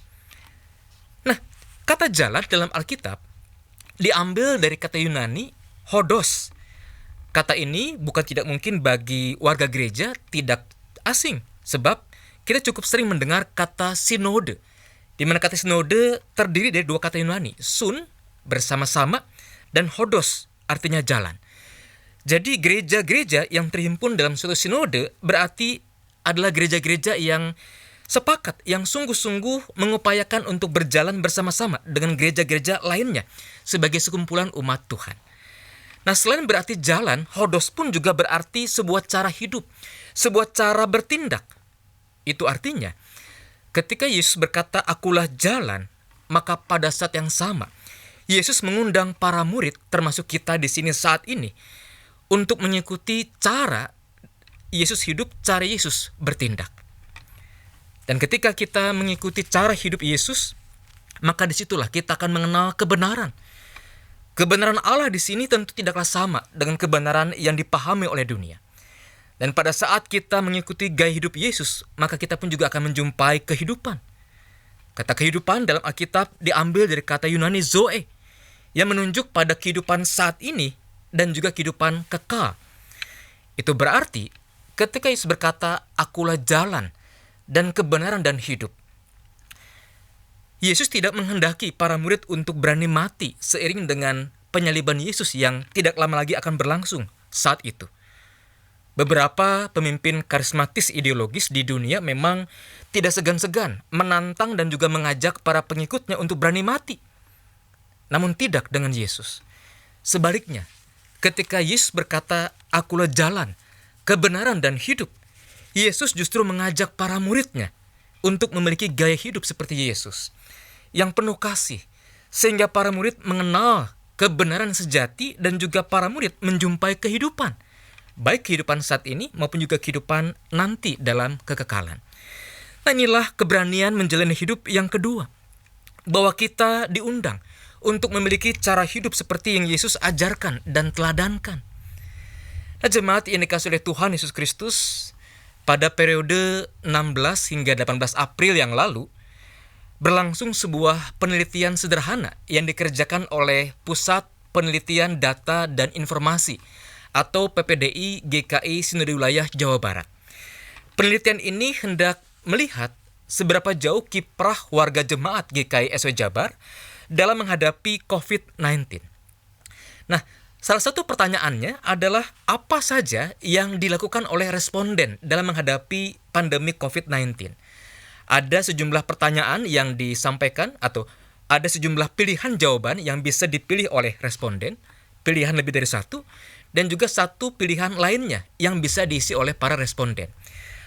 Nah, kata jalan dalam Alkitab diambil dari kata Yunani, hodos. Kata ini bukan tidak mungkin bagi warga gereja tidak asing, sebab kita cukup sering mendengar kata sinode, di mana kata sinode terdiri dari dua kata Yunani, sun, bersama-sama, dan hodos, artinya jalan. Jadi gereja-gereja yang terhimpun dalam suatu sinode berarti adalah gereja-gereja yang sepakat yang sungguh-sungguh mengupayakan untuk berjalan bersama-sama dengan gereja-gereja lainnya sebagai sekumpulan umat Tuhan. Nah, selain berarti jalan, hodos pun juga berarti sebuah cara hidup, sebuah cara bertindak. Itu artinya, ketika Yesus berkata, "Akulah jalan," maka pada saat yang sama, Yesus mengundang para murid, termasuk kita di sini saat ini, untuk mengikuti cara Yesus hidup, cara Yesus bertindak. Dan ketika kita mengikuti cara hidup Yesus, maka disitulah kita akan mengenal kebenaran. Kebenaran Allah di sini tentu tidaklah sama dengan kebenaran yang dipahami oleh dunia. Dan pada saat kita mengikuti gaya hidup Yesus, maka kita pun juga akan menjumpai kehidupan. Kata kehidupan dalam Alkitab diambil dari kata Yunani zoe, yang menunjuk pada kehidupan saat ini dan juga kehidupan kekal. Itu berarti ketika Yesus berkata, "Akulah jalan dan kebenaran dan hidup," Yesus tidak menghendaki para murid untuk berani mati seiring dengan penyaliban Yesus yang tidak lama lagi akan berlangsung saat itu. Beberapa pemimpin karismatis ideologis di dunia memang tidak segan-segan menantang dan juga mengajak para pengikutnya untuk berani mati. Namun tidak dengan Yesus. Sebaliknya, ketika Yesus berkata, "Akulah jalan, kebenaran dan hidup," Yesus justru mengajak para muridnya untuk memiliki gaya hidup seperti Yesus, yang penuh kasih, sehingga para murid mengenal kebenaran sejati dan juga para murid menjumpai kehidupan, baik kehidupan saat ini maupun juga kehidupan nanti dalam kekekalan. Nah, inilah keberanian menjalani hidup yang kedua, bahwa kita diundang untuk memiliki cara hidup seperti yang Yesus ajarkan dan teladankan. Nah, jemaat yang dikasihi oleh Tuhan Yesus Kristus, pada periode 16 hingga 18 April yang lalu, berlangsung sebuah penelitian sederhana yang dikerjakan oleh Pusat Penelitian Data dan Informasi atau PPDI GKI Sinode Wilayah Jawa Barat. Penelitian ini hendak melihat seberapa jauh kiprah warga jemaat GKI SW Jabar dalam menghadapi COVID-19. Nah, salah satu pertanyaannya adalah apa saja yang dilakukan oleh responden dalam menghadapi pandemi COVID-19. Ada sejumlah pertanyaan yang disampaikan atau ada sejumlah pilihan jawaban yang bisa dipilih oleh responden, pilihan lebih dari satu, dan juga satu pilihan lainnya yang bisa diisi oleh para responden.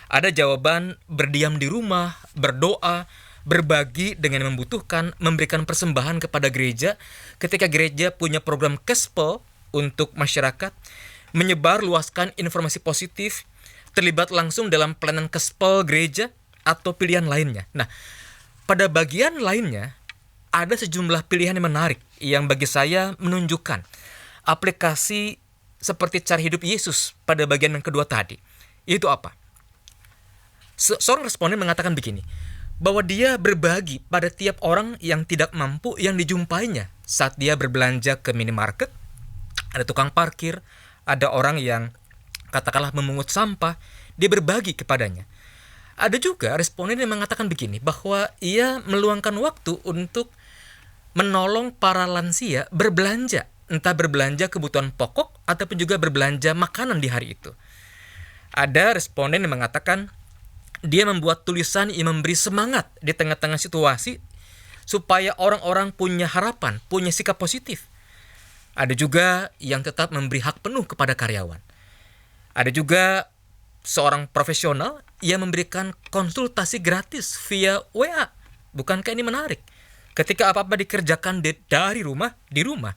Ada jawaban berdiam di rumah, berdoa, berbagi dengan yang membutuhkan, memberikan persembahan kepada gereja ketika gereja punya program Kespel untuk masyarakat, menyebar luaskan informasi positif, terlibat langsung dalam pelayanan Kespel gereja, atau pilihan lainnya. Nah, pada bagian lainnya ada sejumlah pilihan yang menarik yang bagi saya menunjukkan aplikasi seperti cara hidup Yesus pada bagian yang kedua tadi. Itu apa? Seorang responden mengatakan begini, bahwa dia berbagi pada tiap orang yang tidak mampu yang dijumpainya saat dia berbelanja ke minimarket. Ada tukang parkir, ada orang yang katakanlah memungut sampah, dia berbagi kepadanya. Ada juga responden yang mengatakan begini, bahwa ia meluangkan waktu untuk menolong para lansia berbelanja, entah berbelanja kebutuhan pokok ataupun juga berbelanja makanan di hari itu. Ada responden yang mengatakan dia membuat tulisan yang memberi semangat di tengah-tengah situasi supaya orang-orang punya harapan, punya sikap positif. Ada juga yang tetap memberi hak penuh kepada karyawan. Ada juga seorang profesional yang memberikan konsultasi gratis via WA. Bukankah ini menarik? Ketika apa-apa dikerjakan dari rumah, di rumah,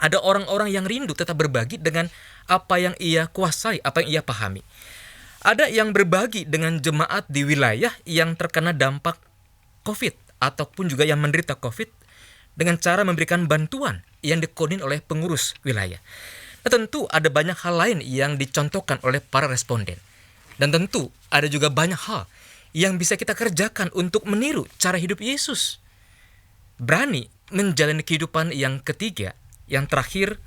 ada orang-orang yang rindu tetap berbagi dengan apa yang ia kuasai, apa yang ia pahami. Ada yang berbagi dengan jemaat di wilayah yang terkena dampak COVID ataupun juga yang menderita COVID dengan cara memberikan bantuan yang dikoordinir oleh pengurus wilayah. Nah, tentu ada banyak hal lain yang dicontohkan oleh para responden. Dan tentu ada juga banyak hal yang bisa kita kerjakan untuk meniru cara hidup Yesus. Berani menjalani kehidupan yang ketiga, yang terakhir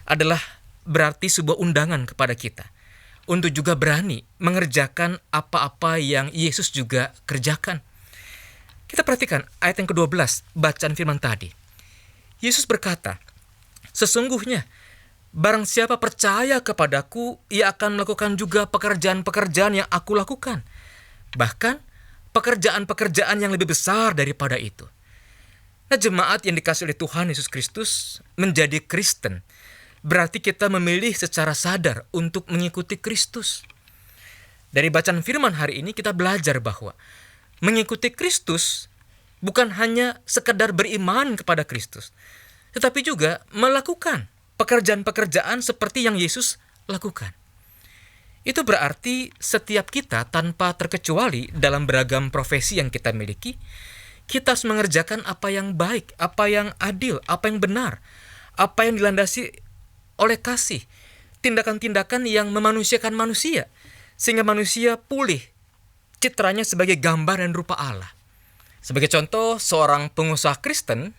adalah berarti sebuah undangan kepada kita untuk juga berani mengerjakan apa-apa yang Yesus juga kerjakan. Kita perhatikan ayat yang ke-12, bacaan firman tadi. Yesus berkata, "Sesungguhnya, barang siapa percaya kepadaku, ia akan melakukan juga pekerjaan-pekerjaan yang aku lakukan. Bahkan, pekerjaan-pekerjaan yang lebih besar daripada itu. Nah, jemaat yang dikasihi oleh Tuhan Yesus Kristus, menjadi Kristen berarti kita memilih secara sadar untuk mengikuti Kristus. Dari bacaan firman hari ini kita belajar bahwa mengikuti Kristus bukan hanya sekedar beriman kepada Kristus, tetapi juga melakukan pekerjaan-pekerjaan seperti yang Yesus lakukan. Itu berarti setiap kita tanpa terkecuali dalam beragam profesi yang kita miliki, kita harus mengerjakan apa yang baik, apa yang adil, apa yang benar, apa yang dilandasi oleh kasih, tindakan-tindakan yang memanusiakan manusia, sehingga manusia pulih citranya sebagai gambar dan rupa Allah. Sebagai contoh, seorang pengusaha Kristen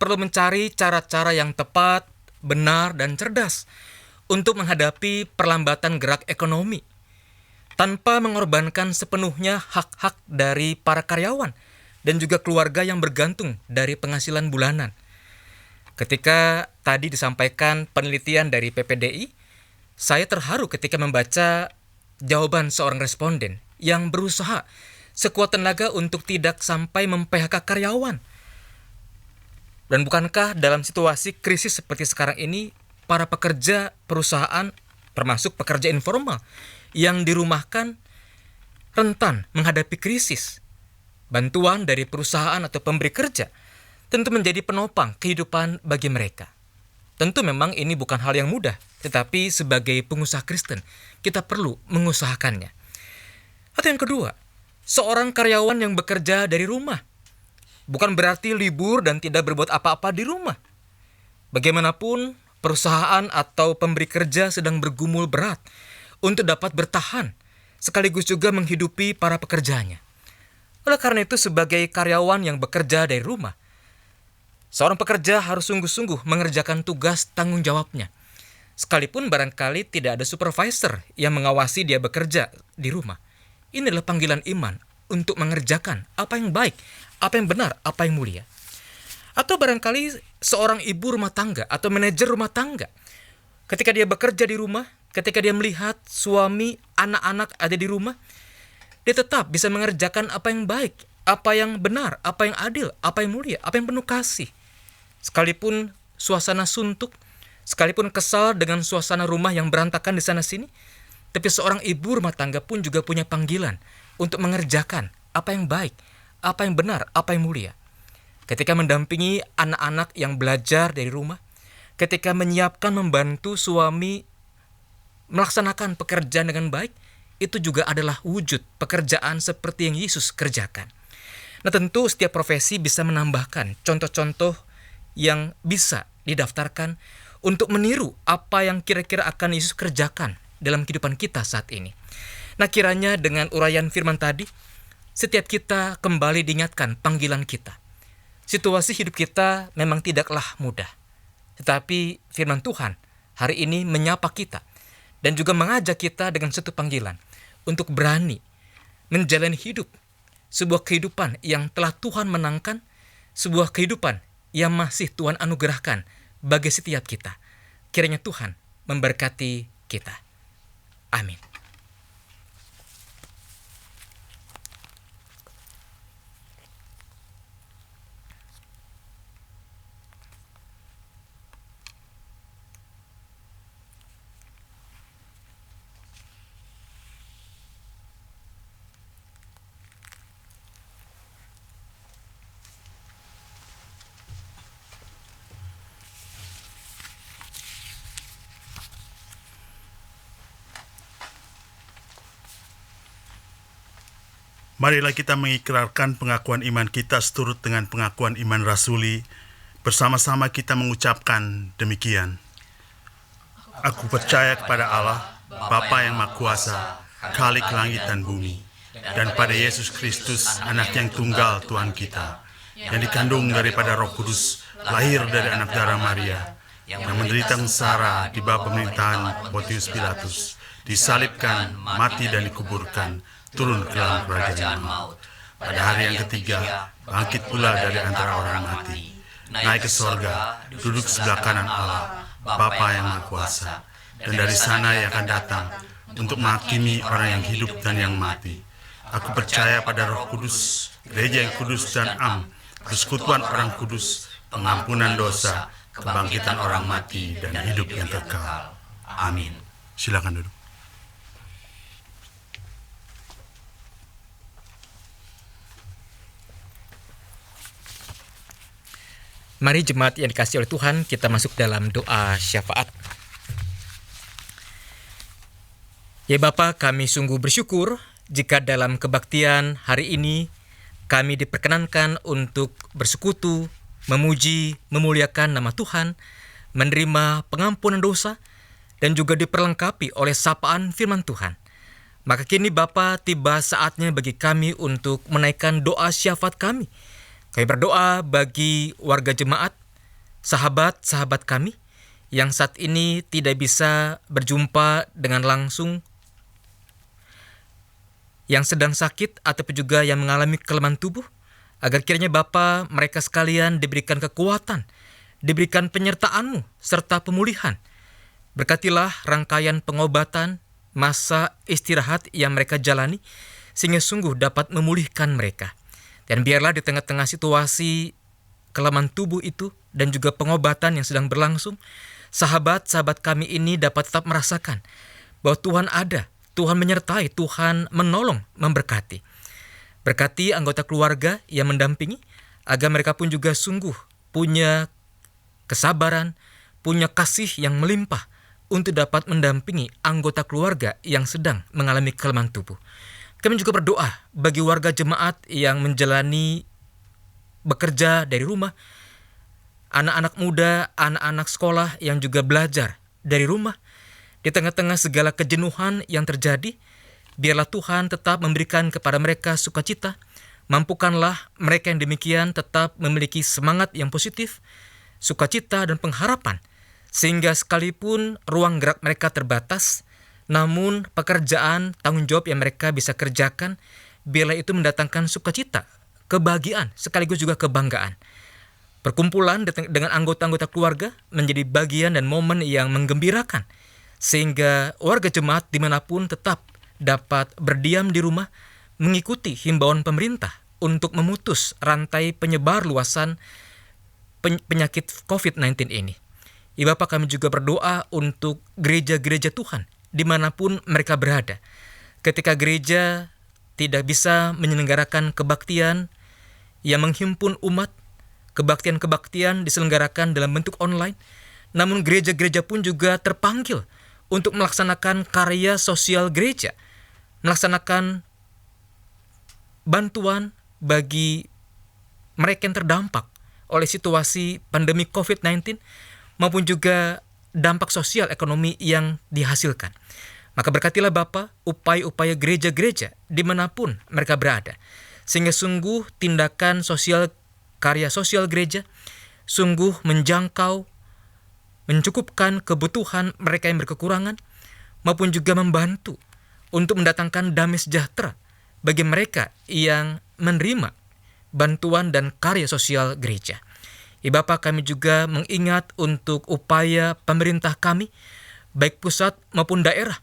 perlu mencari cara-cara yang tepat, benar, dan cerdas untuk menghadapi perlambatan gerak ekonomi, tanpa mengorbankan sepenuhnya hak-hak dari para karyawan dan juga keluarga yang bergantung dari penghasilan bulanan. Ketika tadi disampaikan penelitian dari PPDI, saya terharu ketika membaca jawaban seorang responden yang berusaha sekuat tenaga untuk tidak sampai mem-PHK karyawan. Dan bukankah dalam situasi krisis seperti sekarang ini, para pekerja perusahaan, termasuk pekerja informal, yang dirumahkan rentan menghadapi krisis? Bantuan dari perusahaan atau pemberi kerja tentu menjadi penopang kehidupan bagi mereka. Tentu memang ini bukan hal yang mudah, tetapi sebagai pengusaha Kristen, kita perlu mengusahakannya. Atau yang kedua, seorang karyawan yang bekerja dari rumah. Bukan berarti libur dan tidak berbuat apa-apa di rumah. Bagaimanapun, perusahaan atau pemberi kerja sedang bergumul berat untuk dapat bertahan, sekaligus juga menghidupi para pekerjanya. Oleh karena itu, sebagai karyawan yang bekerja dari rumah, seorang pekerja harus sungguh-sungguh mengerjakan tugas tanggung jawabnya. Sekalipun barangkali tidak ada supervisor yang mengawasi dia bekerja di rumah. Ini adalah panggilan iman untuk mengerjakan apa yang baik, apa yang benar, apa yang mulia. Atau barangkali seorang ibu rumah tangga atau manajer rumah tangga, ketika dia bekerja di rumah, ketika dia melihat suami, anak-anak ada di rumah, dia tetap bisa mengerjakan apa yang baik, apa yang benar, apa yang adil, apa yang mulia, apa yang penuh kasih. Sekalipun suasana suntuk, sekalipun kesal dengan suasana rumah yang berantakan di sana-sini, tapi seorang ibu rumah tangga pun juga punya panggilan untuk mengerjakan apa yang baik, apa yang benar, apa yang mulia. Ketika mendampingi anak-anak yang belajar dari rumah, ketika menyiapkan membantu suami melaksanakan pekerjaan dengan baik, itu juga adalah wujud pekerjaan seperti yang Yesus kerjakan. Nah, tentu setiap profesi bisa menambahkan contoh-contoh yang bisa didaftarkan untuk meniru apa yang kira-kira akan Yesus kerjakan dalam kehidupan kita saat ini. Nah, kiranya dengan uraian firman tadi, setiap kita kembali diingatkan panggilan kita. Situasi hidup kita memang tidaklah mudah, tetapi firman Tuhan hari ini menyapa kita dan juga mengajak kita dengan satu panggilan untuk berani menjalani hidup, sebuah kehidupan yang telah Tuhan menangkan, sebuah kehidupan yang masih Tuhan anugerahkan bagi setiap kita. Kiranya Tuhan memberkati kita. Amin. Marilah kita mengikrarkan pengakuan iman kita seturut dengan pengakuan iman rasuli. Bersama-sama kita mengucapkan demikian. Aku percaya kepada Allah, Bapa yang Maha Kuasa, Khalik langit dan bumi, dan pada Yesus Kristus, Anak yang tunggal Tuhan kita, yang dikandung daripada Roh Kudus, lahir dari anak darah Maria, yang menderita sengsara di bawah pemerintahan Pontius Pilatus, disalibkan, mati dan dikuburkan, turun ke dalam kerajaan maut. Pada hari yang ketiga, bangkit pula dari antara orang mati, naik ke sorga, duduk sebelah kanan Allah, Bapa yang Maha Kuasa, dan dari sana ia akan datang untuk menghakimi orang yang hidup dan yang mati. Aku percaya pada Roh Kudus, gereja yang kudus dan am, persekutuan orang kudus, pengampunan dosa, kebangkitan orang mati, dan hidup yang kekal. Amin. Silakan duduk. Mari jemaat yang dikasihi oleh Tuhan, kita masuk dalam doa syafaat. Ya Bapa, kami sungguh bersyukur jika dalam kebaktian hari ini kami diperkenankan untuk bersekutu, memuji, memuliakan nama Tuhan, menerima pengampunan dosa, dan juga diperlengkapi oleh sapaan firman Tuhan. Maka kini Bapa, tiba saatnya bagi kami untuk menaikkan doa syafaat kami. Kami berdoa bagi warga jemaat, sahabat-sahabat kami yang saat ini tidak bisa berjumpa dengan langsung, yang sedang sakit ataupun juga yang mengalami kelemahan tubuh, agar kiranya Bapa, mereka sekalian diberikan kekuatan, diberikan penyertaan-Mu serta pemulihan. Berkatilah rangkaian pengobatan, masa istirahat yang mereka jalani, sehingga sungguh dapat memulihkan mereka. Dan biarlah di tengah-tengah situasi kelemahan tubuh itu dan juga pengobatan yang sedang berlangsung, sahabat-sahabat kami ini dapat tetap merasakan bahwa Tuhan ada, Tuhan menyertai, Tuhan menolong, memberkati. Berkati anggota keluarga yang mendampingi, agar mereka pun juga sungguh punya kesabaran, punya kasih yang melimpah untuk dapat mendampingi anggota keluarga yang sedang mengalami kelemahan tubuh. Kami juga berdoa bagi warga jemaat yang menjalani bekerja dari rumah, anak-anak muda, anak-anak sekolah yang juga belajar dari rumah. Di tengah-tengah segala kejenuhan yang terjadi, biarlah Tuhan tetap memberikan kepada mereka sukacita. Mampukanlah mereka yang demikian tetap memiliki semangat yang positif, sukacita dan pengharapan, sehingga sekalipun ruang gerak mereka terbatas, namun pekerjaan, tanggung jawab yang mereka bisa kerjakan, biarlah itu mendatangkan sukacita, kebahagiaan, sekaligus juga kebanggaan. Perkumpulan dengan anggota-anggota keluarga menjadi bagian dan momen yang menggembirakan, sehingga warga jemaat dimanapun tetap dapat berdiam di rumah, mengikuti himbauan pemerintah untuk memutus rantai penyebar luasan penyakit COVID-19 ini. Ya Bapa, kami juga berdoa untuk gereja-gereja Tuhan, dimanapun mereka berada. Ketika gereja tidak bisa menyelenggarakan kebaktian yang menghimpun umat, kebaktian-kebaktian diselenggarakan dalam bentuk online, namun gereja-gereja pun juga terpanggil untuk melaksanakan karya sosial gereja, melaksanakan bantuan bagi mereka yang terdampak oleh situasi pandemi COVID-19 maupun juga dampak sosial ekonomi yang dihasilkan. Maka berkatilah Bapa upaya-upaya gereja-gereja dimanapun mereka berada, sehingga sungguh tindakan sosial, karya sosial gereja sungguh menjangkau, mencukupkan kebutuhan mereka yang berkekurangan, maupun juga membantu untuk mendatangkan damai sejahtera bagi mereka yang menerima bantuan dan karya sosial gereja. Ya Bapa, kami juga mengingat untuk upaya pemerintah kami, baik pusat maupun daerah,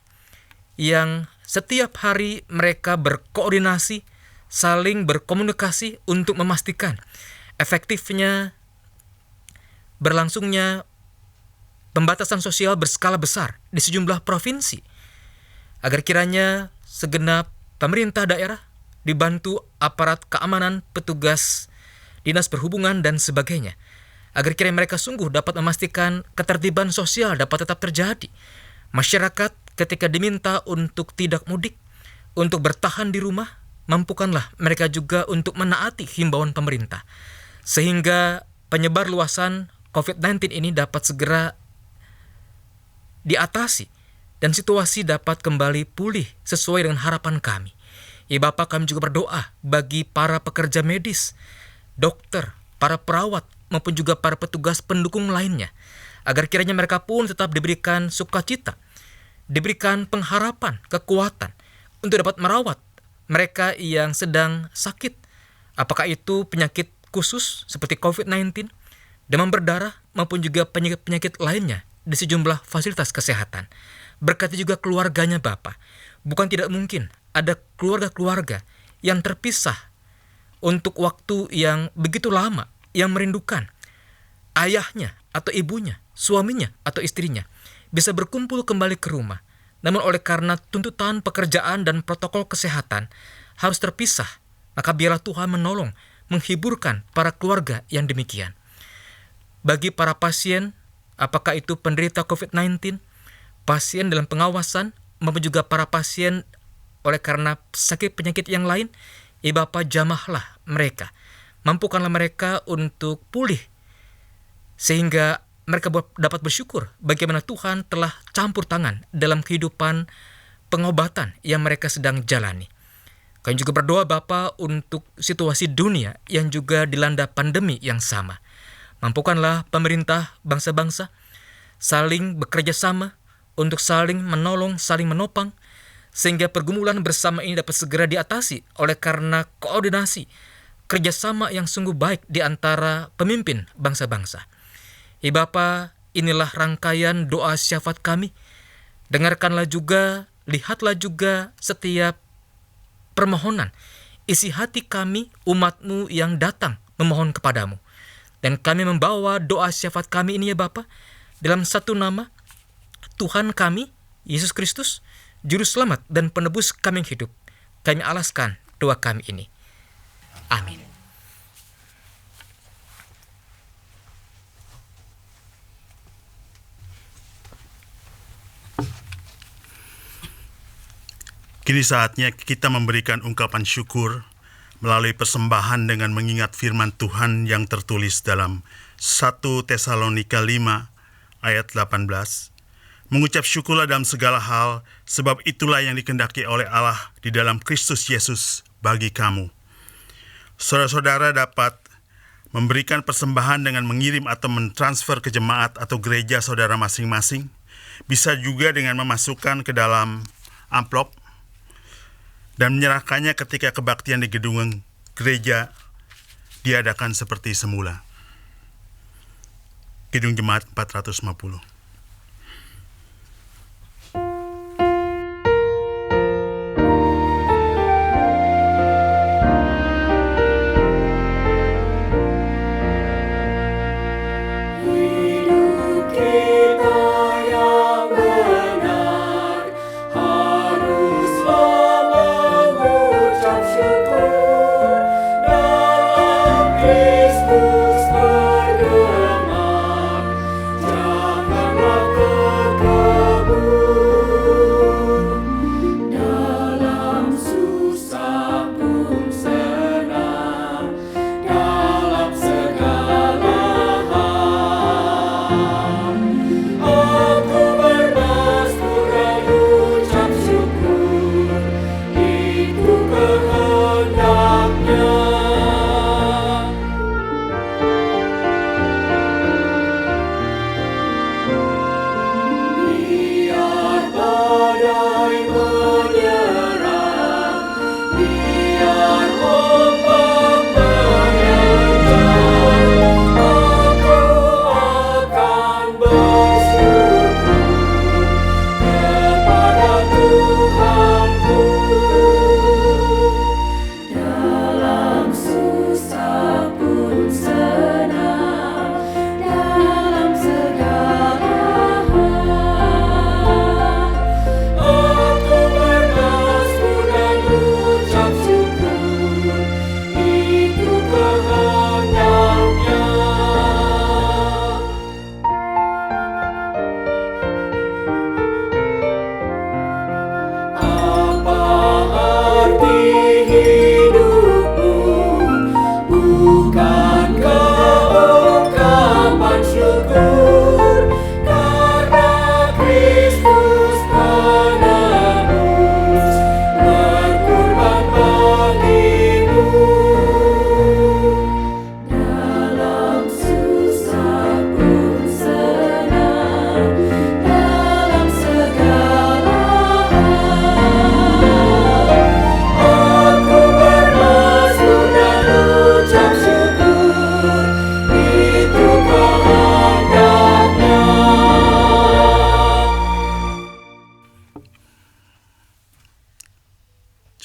yang setiap hari mereka berkoordinasi, saling berkomunikasi untuk memastikan efektifnya berlangsungnya pembatasan sosial berskala besar di sejumlah provinsi, agar kiranya segenap pemerintah daerah dibantu aparat keamanan, petugas dinas perhubungan dan sebagainya, agar kiranya mereka sungguh dapat memastikan ketertiban sosial dapat tetap terjadi. Masyarakat ketika diminta untuk tidak mudik, untuk bertahan di rumah, mampukanlah mereka juga untuk menaati himbauan pemerintah, sehingga penyebar luasan COVID-19 ini dapat segera diatasi dan situasi dapat kembali pulih sesuai dengan harapan kami. Ya Bapa, kami juga berdoa bagi para pekerja medis, dokter, para perawat, maupun juga para petugas pendukung lainnya, agar kiranya mereka pun tetap diberikan sukacita, diberikan pengharapan, kekuatan untuk dapat merawat mereka yang sedang sakit, apakah itu penyakit khusus seperti COVID-19, demam berdarah, maupun juga penyakit-penyakit lainnya di sejumlah fasilitas kesehatan. Berkati juga keluarganya Bapa. Bukan tidak mungkin ada keluarga-keluarga yang terpisah untuk waktu yang begitu lama, yang merindukan ayahnya atau ibunya, suaminya atau istrinya, bisa berkumpul kembali ke rumah. Namun oleh karena tuntutan pekerjaan dan protokol kesehatan harus terpisah, maka biarlah Tuhan menolong, menghiburkan para keluarga yang demikian. Bagi para pasien, apakah itu penderita COVID-19, pasien dalam pengawasan, maupun juga para pasien oleh karena sakit penyakit yang lain, Bapa, jamahlah mereka, mampukanlah mereka untuk pulih, sehingga mereka dapat bersyukur bagaimana Tuhan telah campur tangan dalam kehidupan pengobatan yang mereka sedang jalani. Kami juga berdoa Bapa untuk situasi dunia yang juga dilanda pandemi yang sama. Mampukanlah pemerintah bangsa-bangsa saling bekerja sama untuk saling menolong, saling menopang, sehingga pergumulan bersama ini dapat segera diatasi oleh karena koordinasi, kerjasama yang sungguh baik di antara pemimpin bangsa-bangsa. Bapa, inilah rangkaian doa syafaat kami. Dengarkanlah juga, lihatlah juga setiap permohonan, isi hati kami, umat-Mu yang datang memohon kepadamu. Dan kami membawa doa syafaat kami ini ya Bapa, dalam satu nama, Tuhan kami, Yesus Kristus, Juru Selamat dan Penebus kami yang hidup. Kami alaskan doa kami ini. Amin. Kini saatnya kita memberikan ungkapan syukur melalui persembahan dengan mengingat firman Tuhan yang tertulis dalam 1 Tesalonika 5 ayat 18. Mengucap syukurlah dalam segala hal, sebab itulah yang dikehendaki oleh Allah di dalam Kristus Yesus bagi kamu. Saudara-saudara dapat memberikan persembahan dengan mengirim atau mentransfer ke jemaat atau gereja saudara masing-masing. Bisa juga dengan memasukkan ke dalam amplop dan menyerahkannya ketika kebaktian di gedung gereja diadakan seperti semula. Gedung Jemaat 450.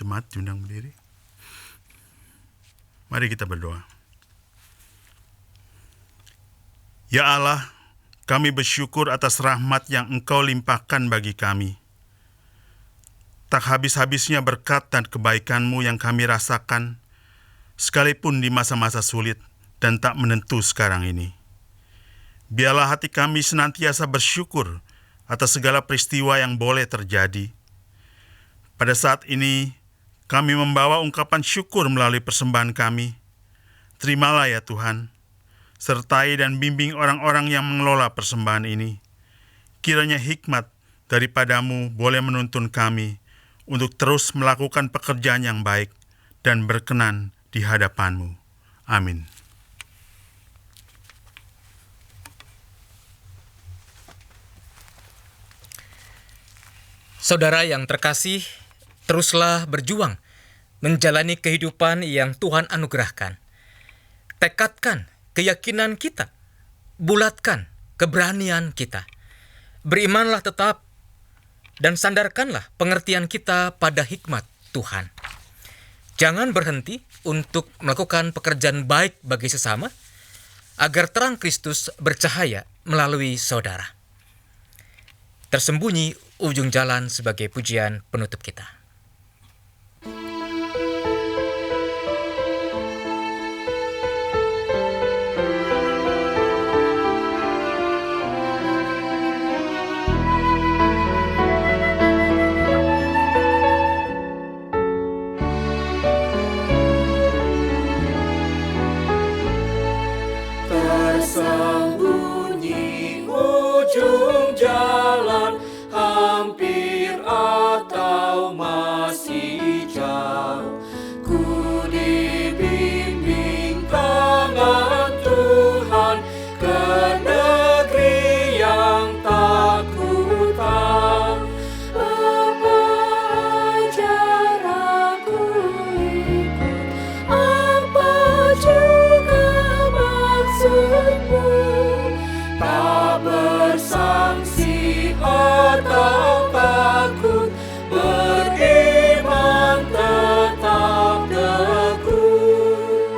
Jemaat diundang berdiri. Mari kita berdoa. Ya Allah, kami bersyukur atas rahmat yang Engkau limpahkan bagi kami. Tak habis-habisnya berkat dan kebaikan-Mu yang kami rasakan, sekalipun di masa-masa sulit dan tak menentu sekarang ini. Biarlah hati kami senantiasa bersyukur atas segala peristiwa yang boleh terjadi. Pada saat ini, kami membawa ungkapan syukur melalui persembahan kami. Terimalah ya Tuhan, sertai dan bimbing orang-orang yang mengelola persembahan ini. Kiranya hikmat daripada-Mu boleh menuntun kami untuk terus melakukan pekerjaan yang baik dan berkenan di hadapan-Mu. Amin. Saudara yang terkasih, teruslah berjuang menjalani kehidupan yang Tuhan anugerahkan. Tekadkan keyakinan kita, bulatkan keberanian kita. Berimanlah tetap dan sandarkanlah pengertian kita pada hikmat Tuhan. Jangan berhenti untuk melakukan pekerjaan baik bagi sesama, agar terang Kristus bercahaya melalui saudara. Tersembunyi ujung jalan sebagai pujian penutup kita. Tersembunyi ujung jalan, hampir atau masih jauh. Ku dibimbing tangan Tuhan ke negeri yang tak ku tahu. Apa ajaranku ikut, apa juga maksudmu. Tak bersangsi atau takut, beriman tetap teguh.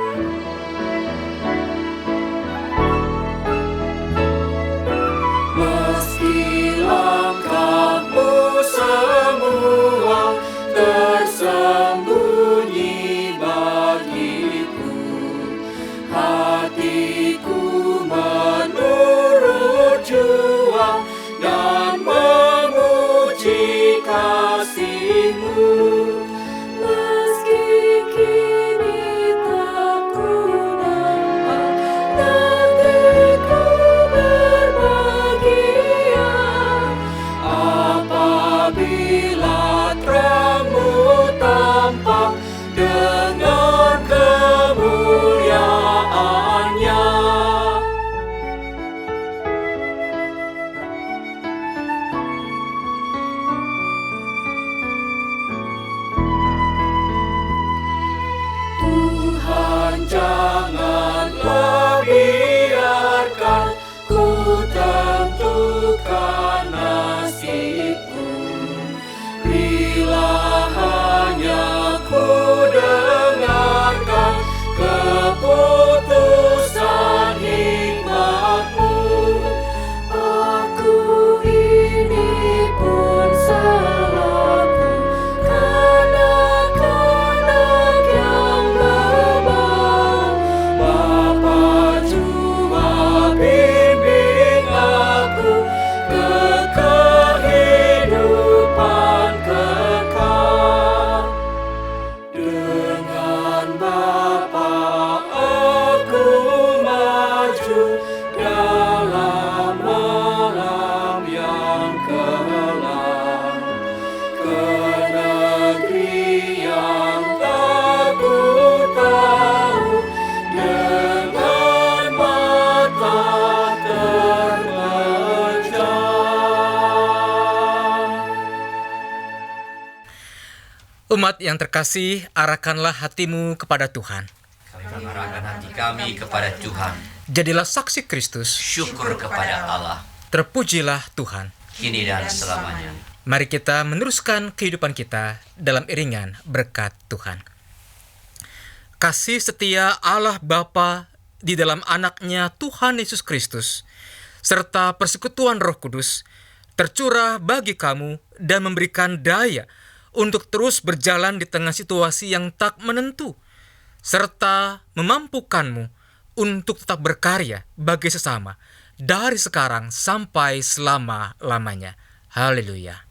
Meski langkahmu semua tersembunyi bagiku, hatiku menurut jua dan memuji kasih-Mu. Meski kini tak ku nampak, negeriku berbahagia. Apabila terang-Mu tampak dengan kemuliaan-Nya. Tuhan, janganlah biarkan ku tentukan nasibku. Bila hanya ku dengarkan keputusan hikmat-Mu. Aku ini pun selaku kanak-kanak yang lemah. Bapa jua bimbing aku ke kehidupan kekal. Dengan Bapa aku maju dalam malam yang kelam, ke negeri yang tak ku tahu, dengan mata terpejam. Umat yang terkasih, arahkanlah hatimu kepada Tuhan. Kami mengarahkan hati kami kepada Tuhan. Jadilah saksi Kristus. Syukur kepada Allah, Terpujilah Tuhan. kini dan selamanya. Mari kita meneruskan kehidupan kita dalam iringan berkat Tuhan. kasih setia Allah Bapa di dalam anaknya Tuhan Yesus Kristus, serta persekutuan Roh Kudus, tercurah bagi kamu dan memberikan daya untuk terus berjalan di tengah situasi yang tak menentu, serta memampukanmu untuk tetap berkarya bagi sesama dari sekarang sampai selama-lamanya. Haleluya.